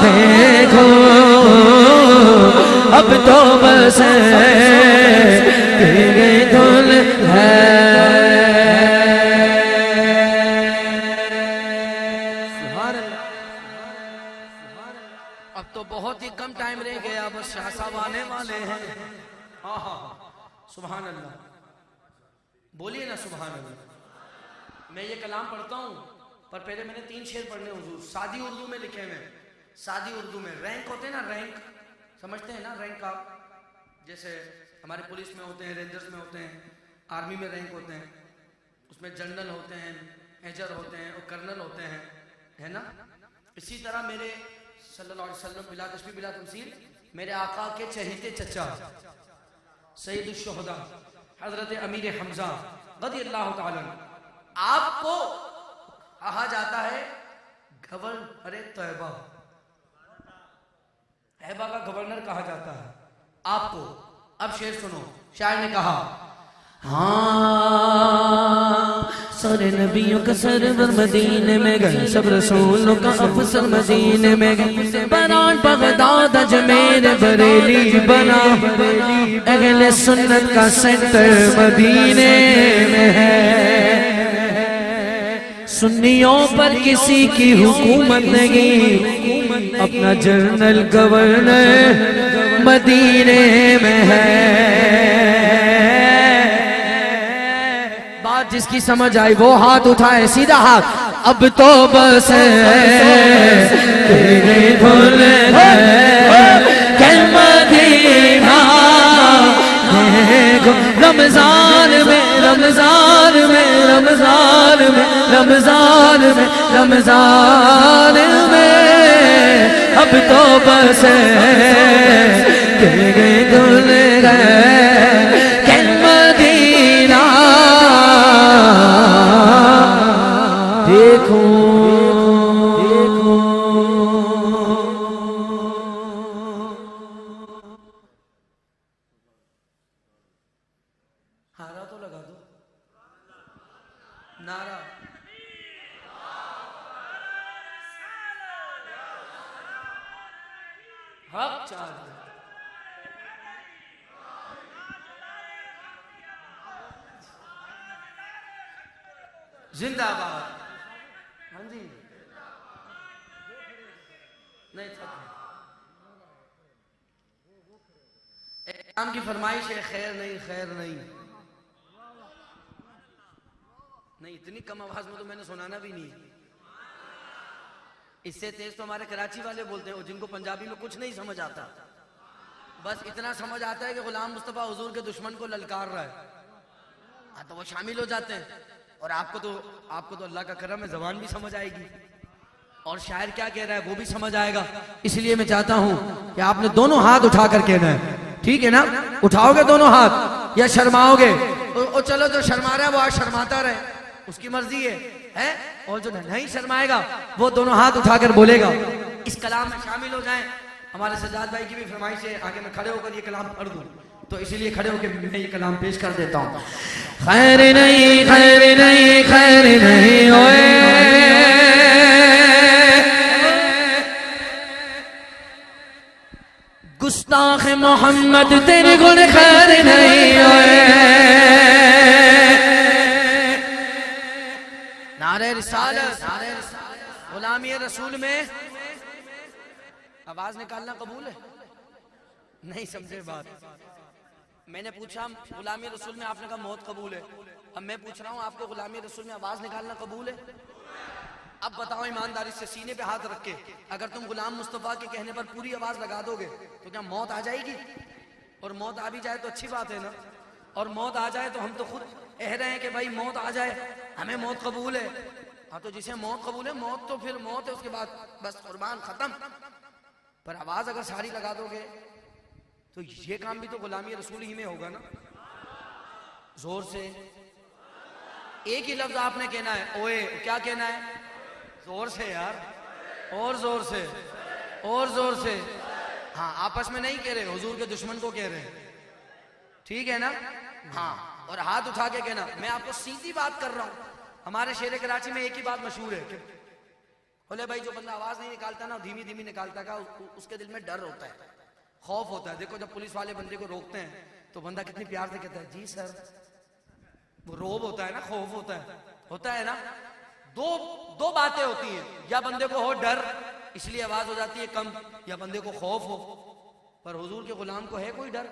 دیکھو اب تو بس دھل ہے اب تو بہت ہی کم ٹائم رہ گیا بس شاہ صاحب آنے والے ہیں سبحان اللہ بولیے نا سبحان اللہ میں یہ کلام پڑھتا ہوں پر پہلے میں نے 3 شعر پڑھنے حضور سادی اردو میں لکھے ہوئے سادی اردو میں رینک ہوتے ہیں نا رینک سمجھتے ہیں نا رینک آپ جیسے ہمارے پولیس میں ہوتے ہیں رینجرز میں ہوتے ہیں آرمی میں رینک ہوتے ہیں اس میں جنرل ہوتے ہیں میجر ہوتے ہیں اور کرنل ہوتے ہیں ہے نا اسی طرح میرے صلی اللہ علیہ وسلم بلا تشبیہ بلا تمثیل میرے آقا کے چہیتے چچا سید الشہداء حضرت امیر حمزہ رضی اللہ تعالیٰ آپ کو کہا جاتا ہے گورنر طیبہ طیبہ کا گورنر کہا جاتا ہے آپ کو اب شعر سنو شاعر نے کہا ہاں سارے نبیوں کا سرور مدینے میں گئے سب رسولوں کا افسر مدینے میں گئے بران بغداد اجمیر بریلی بنا اہل سنت کا سینٹر مدینے میں ہے سنیوں پر کسی کی حکومت نہیں اپنا جنرل گورنر مدینے میں ہے جس کی سمجھ آئی وہ ہاتھ اٹھائے سیدھا ہاتھ اب تو بس بھول کہ مدینہ رمضان میں رمضان میں رمضان میں رمضان میں رمضان میں اب تو بس دھل گئے دیکھو نعرہ تو لگا دو نعرہ حق چاہیے زندہ باد ہاں جی نہیں امام کی فرمائش ہے خیر نہیں خیر نہیں نہیں اتنی کم آواز میں تو میں نے سنانا بھی نہیں اس سے تیز تو ہمارے کراچی والے بولتے ہیں جن کو پنجابی میں کچھ نہیں سمجھ آتا بس اتنا سمجھ آتا ہے کہ غلام مصطفیٰ حضور کے دشمن کو للکار رہا ہے تو وہ شامل ہو جاتے ہیں اور آپ کو تو اللہ کا کرم ہے زبان بھی سمجھ آئے گی اور شاعر کیا کہہ رہا ہے وہ بھی سمجھ آئے گا اس لیے میں چاہتا ہوں کہ آپ نے دونوں ہاتھ اٹھا کر کہنا ہے ٹھیک ہے نا اٹھاؤ گے دونوں ہاتھ یا شرماؤ گے اور چلو جو شرما رہا ہے وہ آج شرماتا رہے اس کی مرضی ہے اور جو نہیں شرمائے گا وہ دونوں ہاتھ اٹھا کر بولے گا اس کلام میں شامل ہو جائیں ہمارے سجاد بھائی کی بھی فرمائش ہے آگے میں کھڑے ہو کر یہ کلام پڑھ دوں، تو اسی لیے کھڑے ہو کے میں یہ کلام پیش کر دیتا ہوں. خیر نہیں خیر نہیں خیر نہیں ہوئے گستاخ محمد تیرے گن خیر نہیں ہوئے. نعرہ رسالت، غلامی رسول میں آواز نکالنا قبول ہے؟ نہیں سمجھے بات. میں نے پوچھا غلامی رسول میں، آپ نے کہا موت قبول ہے. اب میں پوچھ رہا ہوں آپ کو غلامی رسول میں آواز نکالنا قبول ہے؟ اب بتاؤ ایمانداری سے، سینے پہ ہاتھ رکھ کے، اگر تم غلام مصطفیٰ کے کہنے پر پوری آواز لگا دو گے تو کیا موت آ جائے گی؟ اور موت آ بھی جائے تو اچھی بات ہے نا. اور موت آ جائے تو ہم تو خود کہہ رہے ہیں کہ بھائی موت آ جائے، ہمیں موت قبول ہے. ہاں تو جسے موت قبول ہے، موت تو پھر موت ہے، اس کے بعد بس قربان ختم. پر آواز اگر ساری لگا دو گے تو یہ کام بھی تو غلامی رسول ہی میں ہوگا نا. زور سے ایک ہی لفظ آپ نے کہنا ہے، اوئے. کیا کہنا ہے؟ زور سے یار، اور زور سے، اور زور سے. ہاں آپس میں نہیں کہہ رہے، حضور کے دشمن کو کہہ رہے ہیں، ٹھیک ہے نا؟ ہاں اور ہاتھ اٹھا کے کہنا. میں آپ کو سیدھی بات کر رہا ہوں. ہمارے شہر کراچی میں ایک ہی بات مشہور ہے کہ بولے بھائی جو بندہ آواز نہیں نکالتا نا، دھیمی دھیمی نکالتا کا، اس کے دل میں ڈر ہوتا ہے، خوف ہوتا ہے. دیکھو جب پولیس والے بندے کو روکتے ہیں تو بندہ کتنی پیار سے کہتا ہے جی سر. وہ روب ہوتا ہے نا، خوف ہوتا ہے نا. دو باتیں ہوتی ہیں، یا بندے کو ہو ڈر اس لیے آواز ہو جاتی ہے کم، یا بندے کو خوف ہو. پر حضور کے غلام کو ہے کوئی ڈر؟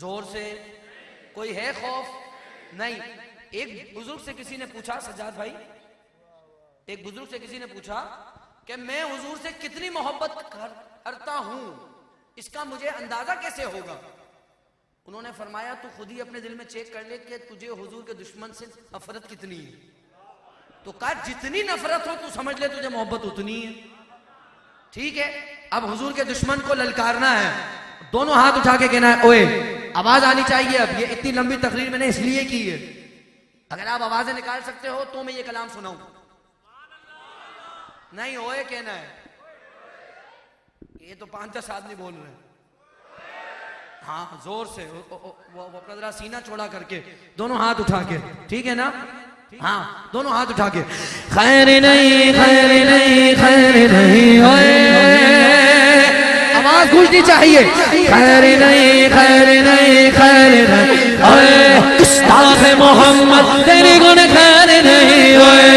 زور سے کوئی ہے خوف؟ نہیں. ایک بزرگ سے کسی نے پوچھا، سجاد بھائی، ایک بزرگ سے کسی نے پوچھا کہ میں حضور سے کتنی محبت کرتا ہوں، اس کا مجھے اندازہ کیسے ہوگا؟ انہوں نے فرمایا تو خود ہی اپنے دل میں چیک کر لے کہ تجھے حضور کے دشمن سے نفرت کتنی ہے. تو کہا جتنی نفرت ہو تو سمجھ لے تجھے محبت اتنی ہے. ٹھیک ہے. اب حضور کے دشمن کو للکارنا ہے، دونوں ہاتھ اٹھا کے کہنا ہے اوئے. آواز آنی چاہیے. اب یہ اتنی لمبی تقریر میں نے اس لیے کی ہے، اگر آپ آوازیں نکال سکتے ہو تو میں یہ کلام سناؤں. نہیں اوئے کہنا ہے. یہ تو 5-10 آدمی بول رہے ہیں. ہاں زور سے، وہ اپنا ذرا سینہ چھوڑا کر کے، دونوں ہاتھ اٹھا کے، ٹھیک ہے نا؟ ہاں دونوں ہاتھ اٹھا کے. خیر نہیں خیر نہیں خیر نہیں ہوئے آواز گونجنی چاہیے. خیر نہیں خیر نہیں خیر نہیں ہوئے گستاخ محمد تیرے گن خیر نہیں ہوئے.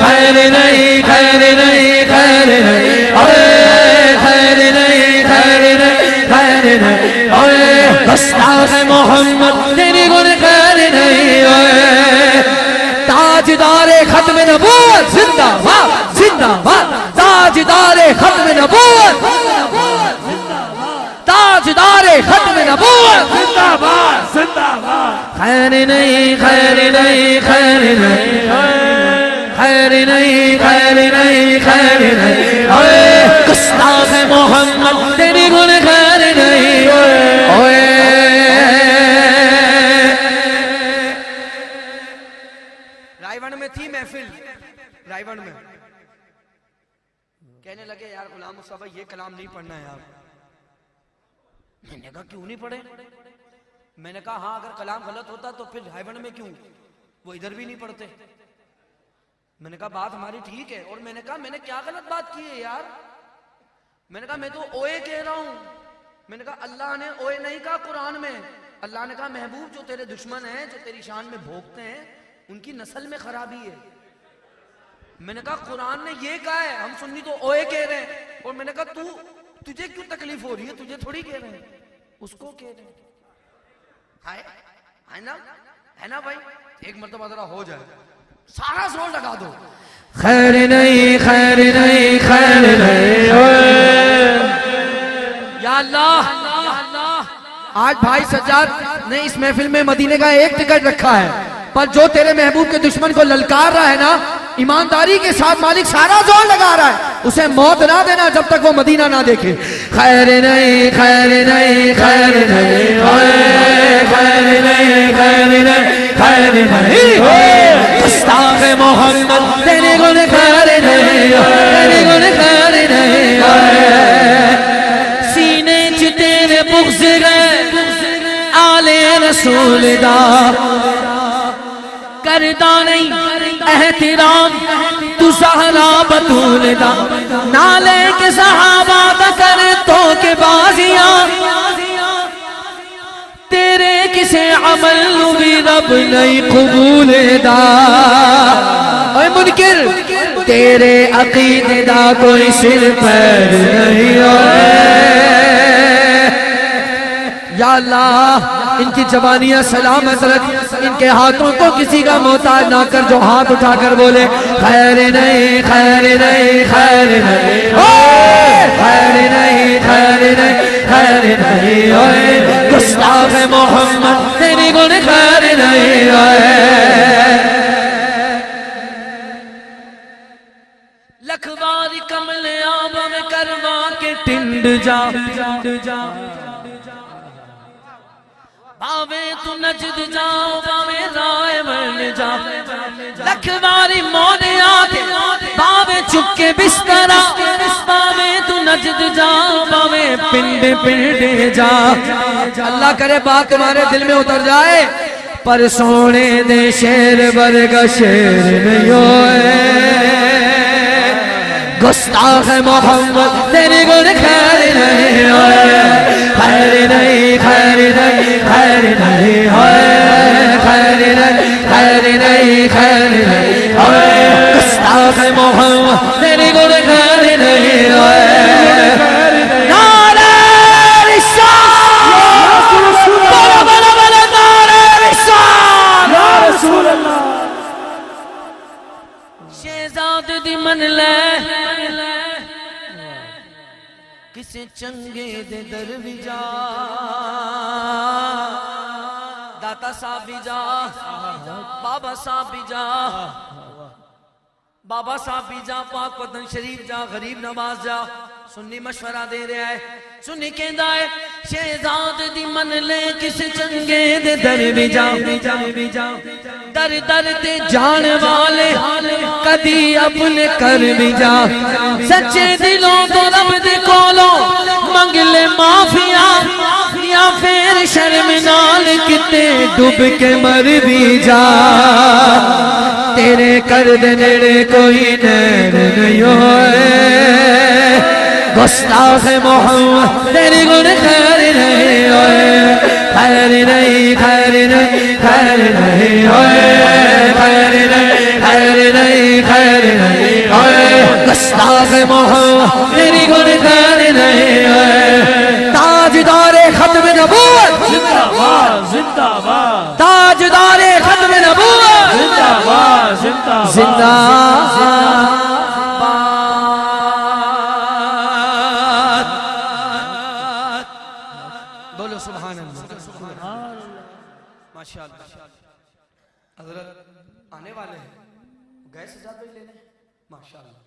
خیر نہیں خیر نہیں خیر نہیں ہوئے. خیر نہیں خیر نہیں خیر نہیں ہوئے گستاخ محمد تیرے گن خیر نہیں ہوئے. تاجدار ختم نبوت زندہ باد زندہ باد. تاجدار ختم نبوت، تاجدار ختم نبوت زندہ باد زندہ باد. خیر نہیں خیر نہیں خیر نہیں خیر نہیں خیر نہیں خیر نہیں گستاخ محمد تیری گن خیر نہیں ہوئے. رائیون میں تھی محفل، رائیون میں کہنے لگے یار غلام مصطفیٰ یہ کلام نہیں پڑھنا ہے یار. میں نے کہا کیوں نہیں پڑھے؟ میں نے کہا ہاں اگر کلام غلط ہوتا تو پھر رائیون میں کیوں، وہ ادھر بھی نہیں پڑھتے. میں نے کہا بات ہماری ٹھیک ہے. اور میں نے کہا میں نے کیا غلط بات کی ہے یار؟ میں نے کہا میں تو اوئے کہہ رہا ہوں. میں نے کہا اللہ نے اوئے نہیں کہا قرآن میں. اللہ نے کہا محبوب جو تیرے دشمن ہیں، جو تیری شان میں بھوکتے ہیں، ان کی نسل میں خرابی ہے. میں نے کہا قرآن نے یہ کہا ہے، ہم سنی تو اوئے کہہ رہے ہیں. اور میں نے کہا تجھے کیوں تکلیف ہو رہی ہے؟ تجھے تھوڑی کہہ رہے ہیں، اس کو کہہ رہے ہیں. ہے نا بھائی؟ ایک مرتبہ ذرا ہو جائے، سارا زور لگا دو. خیر نہیں خیر نہیں خیر نہیں یا اللہ. آج بھائی سجاد نے اس محفل میں مدینے کا ایک ٹکٹ رکھا ہے، پر جو تیرے محبوب کے دشمن کو للکار رہا ہے نا، ایمانداری کے ساتھ مالک سارا زور لگا رہا ہے، اسے موت نہ دینا جب تک وہ مدینہ نہ دیکھے. خیر نہیں خیر نہیں خیر نہیں خیر نہیں خیر نہیں خیر نہیں گستاخ محمد تیرے گن خیر نہیں تیرے گن خیر نہیں. بغض گئے آلے رسول دا کردہ نہیں احترام تو زہرا بطول دا نالے کے صحابہ بکر تو کے بازیاں تیرے کسے عمل بھی رب نہیں قبول دا اے منکر تیرے عقیدے دا کوئی سر پیر نہیں ہوئے یا اللہ ان کی جوانیاں سلامت رکھ ان کے ہاتھوں کو کسی کا محتاج نہ کر جو ہاتھ اٹھا کر بولے خیر نہیں خیر نہیں خیر نہیں خیر نہیں خیر نہیں خیر نہیں ہوئے گستاخ محمد تیری گن خیر نہیں ہوئے لکھواری کمل آب میں کروا کے ٹنڈ جا باوے تو نجد جاؤ باوے رائے مرن جا لکھواری مونے آتے باوے چکے بسترا باوے تو نجد جاؤ باوے پنڈے پنڈے جا اللہ کرے بات تمہارے دل میں اتر جائے پر سونے دے شیر برگا شیر نہیں ہوئے گستاخ محمد تیری گن خیر نہیں ہوئے خیر نہیں خیر نہیں خیر نہیں ہوئے خیر نہیں خیر نہیں خیر نہیں ہوئے گستاخ محمد تیری گن خیر نہیں ہوئے نعرہ رسالت بڑا بڑا بڑا نعرہ رسالت یا رسول اللہ شہزاد دی من لے کسے چنگے دے در بھی جا داتا صاحب بھی جا بابا صاحب بھی جا بابا صاحب بھی جا پاک وطن شریف جا غریب نواز جا سنی مشورہ دے رہا ہے سنی کہندہ ہے شہزاد دی من لے کسے چنگے دے در بھی جا در در تے جان والے کدی اپنے کر بھی جا سچے دلوں تو رب دے کولوں منگ لے معافیا یا پھر شرم نال کتے ڈوب کے مر بھی جا تیرے کر دے نیڑے کوئی نیر نہیں ہوئے گستاخ محمد تیری گن خیر نہیں ہوئے خیر نہیں خیر نہیں خیر نہیں ہوئے خیر نہیں خیر نہیں خیر نہیں ہوئے گستاخ محمد تیری گن خیر نہیں ہوئے تاجدار ختم نبوت زندہ باد زندہ باد تاجدار ختم نبوت زندہ باد زندہ زندہ بولو سبحان اللہ ماشاءاللہ حضرت آنے والے ہیں گئے سجاد بھائی لینے ماشاءاللہ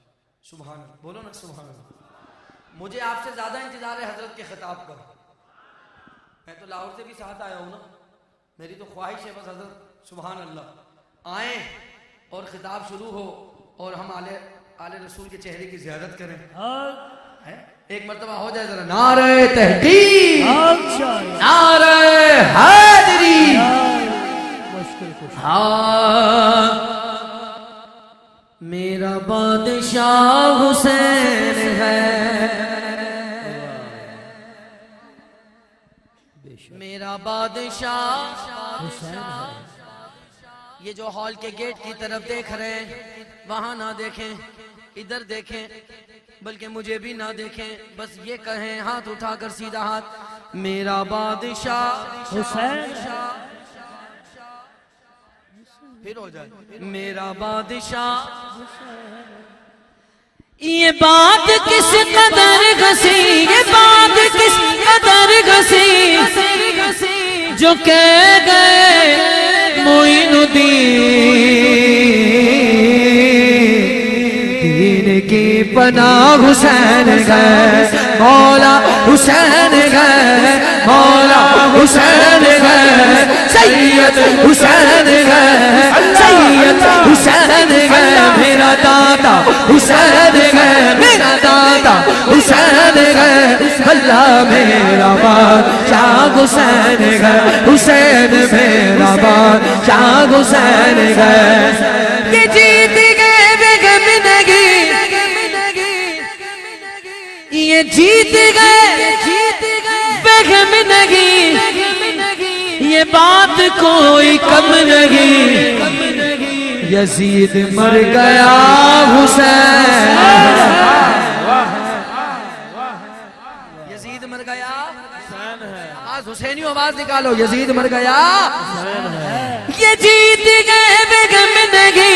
سبحان اللہ بولو نا سبحان اللہ مجھے آپ سے زیادہ انتظار ہے حضرت کے خطاب کا میں تو لاہور سے بھی ساتھ آیا ہوں نا میری تو خواہش ہے بس حضرت سبحان اللہ آئیں اور خطاب شروع ہو اور ہم آل رسول کے چہرے کی زیارت کریں ایک مرتبہ ہو جائے ذرا نعرہ تحقیق نعرہ حیدری میرا بادشاہ حسین ہے میرا بادشاہ حسین ہے یہ جو ہال کے گیٹ کی طرف دیکھ رہے ہیں وہاں نہ دیکھیں ادھر دیکھیں بلکہ مجھے بھی نہ دیکھیں بس یہ کہیں ہاتھ اٹھا کر سیدھا ہاتھ میرا بادشاہ حسین پھر ہو جائے میرا بادشاہ یہ بات کس قدر گھسی یہ بات کس قدر گھسی جو کہہ گئے معین الدین کی پناہ حسین گئے مولا حسین گئے مولا حسین گئے سید حسین گئے سید حسین گئے میرا دادا حسین گئے میرا دادا حسین گئے اللہ میرا بات حسین گئے حسین میرا بادشاہ حسین گئے یہ جیت گئے بیگم نگی یہ جیت گئے بیگم نگی یہ بات کوئی کم نہیں یزید مر گیا حسین یزید مر گیا آج حسینی آواز نکالو یزید مر گیا یہ جیت گئے بیگم نگی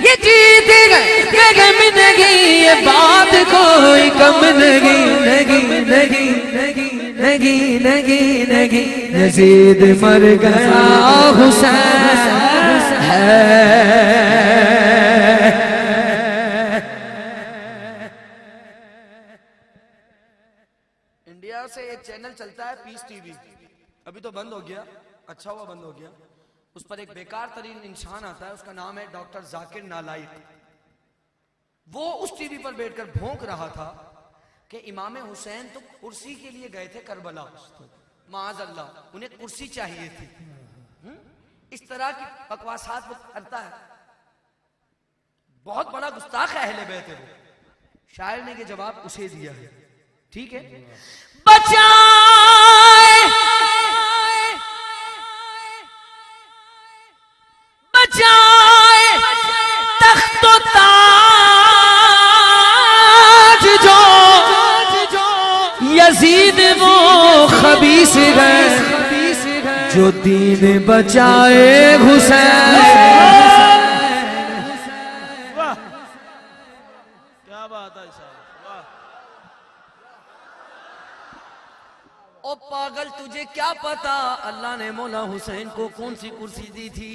یہ جیت گئے بیگم نگی یہ بات کوئی کم نہیں یزید مر گیا حسین انڈیا سے ایک چینل چلتا ہے پیس ٹی وی ابھی تو بند ہو گیا اچھا ہوا بند ہو گیا اس پر ایک بیکار ترین انسان آتا ہے اس کا نام ہے ڈاکٹر ذاکر نالائق وہ اس ٹی وی پر بیٹھ کر بھونک رہا تھا کہ امام حسین تو کرسی کے لیے گئے تھے کربلا معاذ اللہ انہیں کرسی چاہیے تھی اس طرح کی بکواسات وہ کرتا ہے بہت بڑا گستاخ اہل بیت ہے وہ شاعر نے یہ جواب اسے دیا ہے ٹھیک ہے بچائے تخت و تاج جو یزید وہ خبیث ہے جو دین بچائے حسین کیا بات ہے صاحب او پاگل تجھے کیا پتا اللہ نے مولا حسین کو کون سی کرسی دی تھی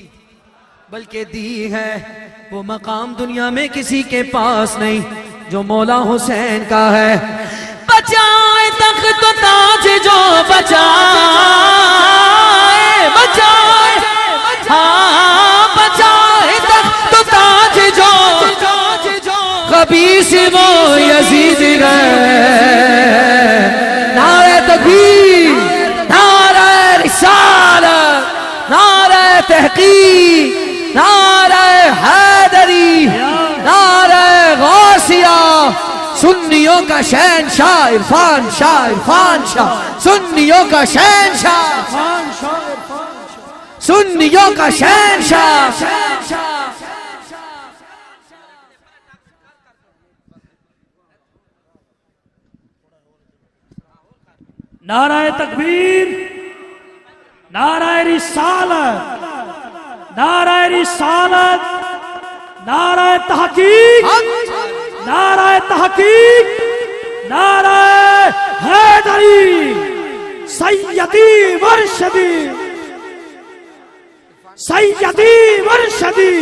بلکہ دی ہے وہ مقام دنیا میں کسی کے پاس نہیں جو مولا حسین کا ہے بچائے تخت و تاج جو ہاں بچائے تخت و تاج جو خبیث وہ یزید گئے نعرہ تکبیر نعرہ رسالت نعرہ تحقیق نعرہ حیدری نعرہ غوثیہ سنیوں کا شہنشاہ عرفان شاہ عرفان شاہ سنیوں کا شہنشاہ سنیوں کا شہنشاہ نعرہ تکبیر نعرہ رسالت نعرہ رسالت نعرہ تحقیق نعرہ تحقیق نعرہ حیدری سیدی مرشدی سیدی مرشدی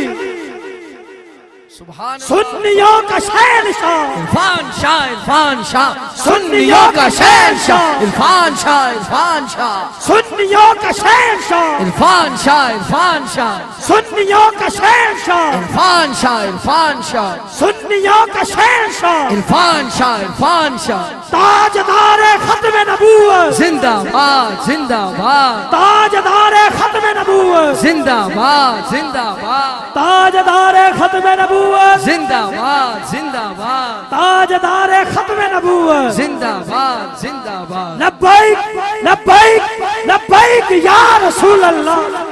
سبحان سنیوں کا شہنشاہ عرفان شاہ عرفان شاہ سنیوں کا شہنشاہ عرفان شاہ عرفان شاہ سنیوں کا شہنشاہ عرفان شاہ عرفان شاہ سنیوں کا شہنشاہ عرفان شاہ عرفان شاہ سنیوں کا شہنشاہ عرفان شاہ عرفان شاہ تاجدار ختم نبوت زندہ باد زندہ باد تاجدار ختم نبوت زندہ باد زندہ باد تاجدار ختم نبوت زندہ باد زندہ باد تاجدار ختم نبوت زندہ باد زندہ باد لبیک لبیک لبیک یا رسول اللہ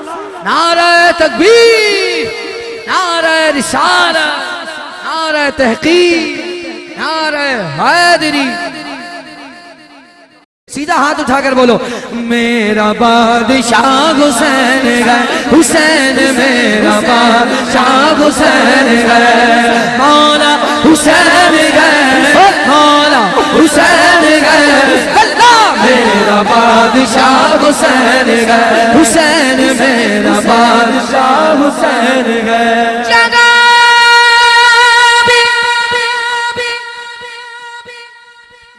نعرہ تکبیر نعرہ رسالت نعرہ تحقیق نعرہ حیدری سیدھا ہاتھ اٹھا کر بولو میرا بادشاہ حسین گئے حسین میرا بادشاہ حسین گئے مولا حسین گئے مولا حسین گئے اللہ میرا بادشاہ حسین گئے حسین میرا بادشاہ حسین گئے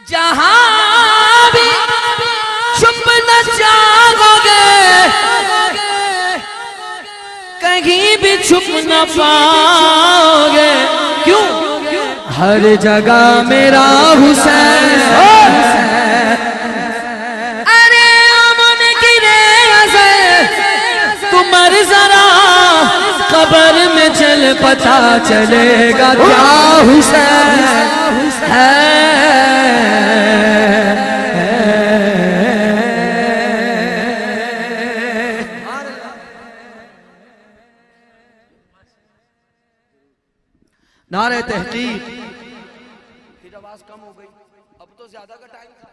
جہاں چھپ نہ جاؤ گے کہیں بھی چھپ نہ پاؤ گے کیوں ہر جگہ میرا حسین ارے پر ذرا قبر میں چل پتا چلے گا کیا حسین ہے نعرہ تحقیق. پھر آواز کم ہو گئی, اب تو زیادہ کا ٹائم تھا.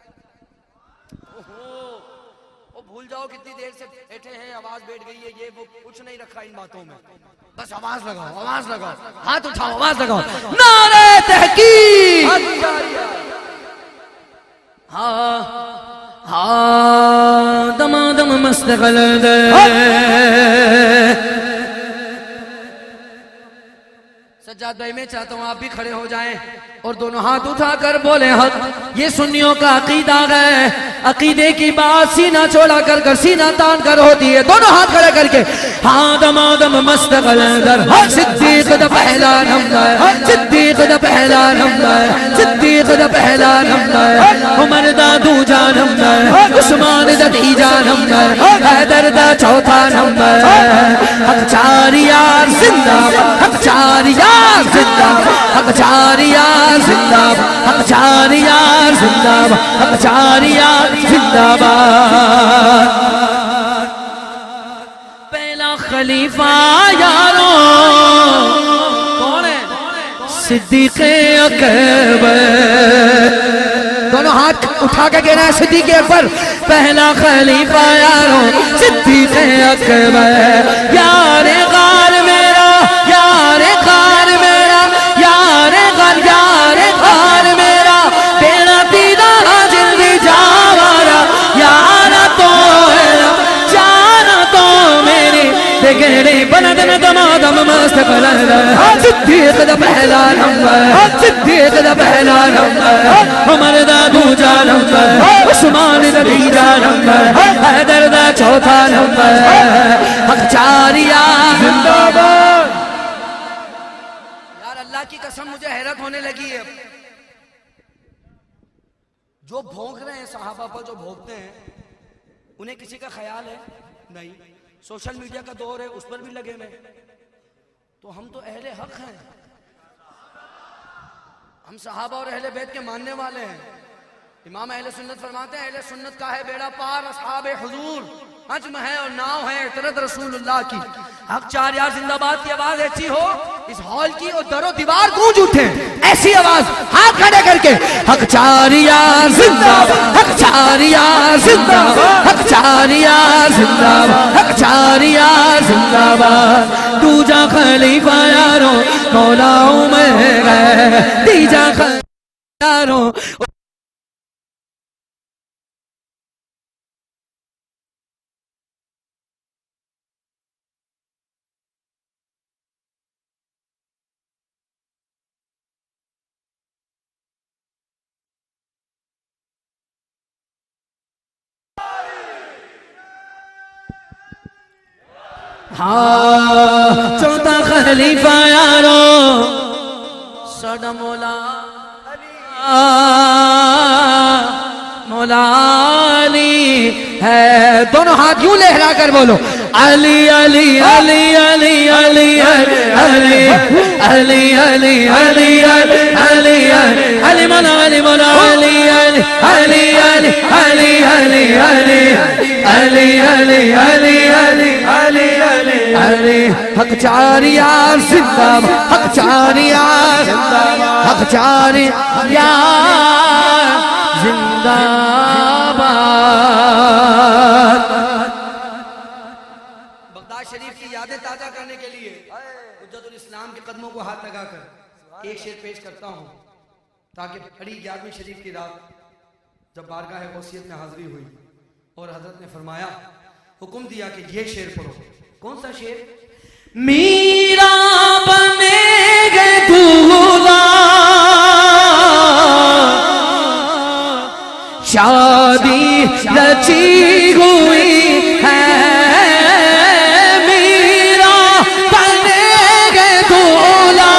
اوہ بھول جاؤ کتنی دیر سے بیٹھے ہیں, آواز بیٹھ گئی ہے, یہ وہ کچھ نہیں رکھا ان باتوں میں. بس آواز لگاؤ, آواز لگاؤ, ہاتھ اٹھاؤ, آواز لگاؤ. نعرہ تحقیق. ہاں دمادم مست قلد سجاد بھائی میں چاہتا ہوں آپ بھی کھڑے ہو جائیں اور دونوں ہاتھ اٹھا کر بولیں حق. یہ سنیوں کا عقیدہ ہے, عقیدے کی بات سینہ چوڑا کر کر سینہ تان کر ہوتی ہے. دونوں ہاتھ کھڑے کر کے ہاں دمادم مست قلندر صدیق دا پہلا نمبر, صدیق دا پہلا نمبر, صدیق دا پہلا نمبر, عمر دا دوجا نمبر عثمان دا تیجا نمبر, حیدر دا چوتھا نمبر. حق چاریار زندہ باد, حق چاریار زندہ باد, حق چاریار زندہ باد, حق چاریار زندہ باد, حق چاریار زندہ باد. پہلا خلیفہ یاروں کون ہے؟ صدیق اکبر. دونوں ہاتھ اٹھا کے کہنا ہے صدیق اکبر. پہلا خلیفہ یاروں صدیق اکبر. یار غار میرا, یار غار میرا, یار غار, یار غار میرا, تیرا دیدہ جلدی جاوارا, یارا تو جانا تو میری بگڑی بلدن دمادم مست قلندر. صدیق دا پہلا نمبر, صدیق دا پہلا نمبر, عمر دا دوجا نمبر, عثمان دا تیجا نمبر, حیدر دا چوتھا نمبر. حق چاریار زندہ باد. یار اللہ کی قسم مجھے حیرت ہونے لگی ہے. جو بھونک رہے ہیں صحابہ پر, جو بھونکتے ہیں, انہیں کسی کا خیال ہے نہیں. سوشل میڈیا کا دور ہے, اس پر بھی لگے ہوئے. تو ہم تو اہل حق ہیں, ہم صحابہ اور اہل بیت کے ماننے والے ہیں. امام اہل سنت فرماتے ہیں اہل سنت کا ہے بیڑا پار, اصحاب حضور عجم ہے اور ناؤ ہے عطرت رسول اللہ کی. حق چاریار زندہ باد کی آواز ایسی ہو اس ہال کی اور در و دیوار گونج اٹھے, ایسی آواز ہاتھ کھڑے کر کے. حق چاریار زندہ باد, حق چاریار زندہ باد, حق چاریار زندہ باد, حق چاریار زندہ باد. دوجا خلیفہ یاروں مولا عمر ہے, تیجا خلیفہ یاروں ہاں چوتھا خلیفہ یاروں ساڈا مولا مولا علی ہے. دونوں ہاتھ یوں لہرا کر بولو علی علی علی علی علی علی علی علی علی علی علی مولا علی مولا علی علی علی علی علی علی علی علی علی علی علی علی علی علی. حق چاریار زندہ باد, حق چاریار زندہ باد, حق چاریار زندہ باد. بغداد شریف کی یادیں تازہ کرنے کے لیے حجت الاسلام کے قدموں کو ہاتھ لگا کر ایک شعر پیش کرتا ہوں تاکہ بڑی 11ویں شریف کی رات جب بارگاہ غوثیت میں حاضری ہوئی اور حضرت نے فرمایا, حکم دیا کہ یہ شعر پڑھو. کون سا شعر؟ میرا بنے گے دولہا شادی رچی ہوئی ہے, میرا بنے گے دولہا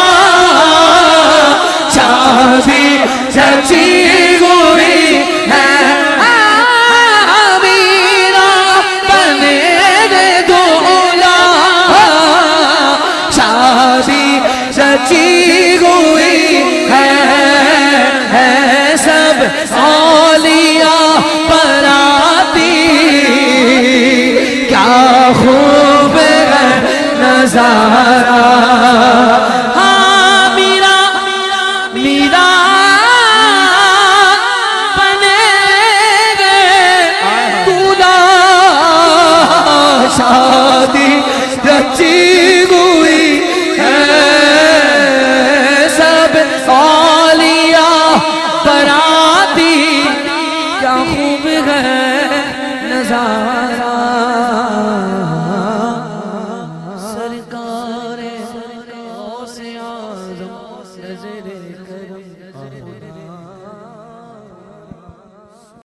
شادی رچی ہوئی ہے, میرا بنے گے دولہا خوب ہے نظارہ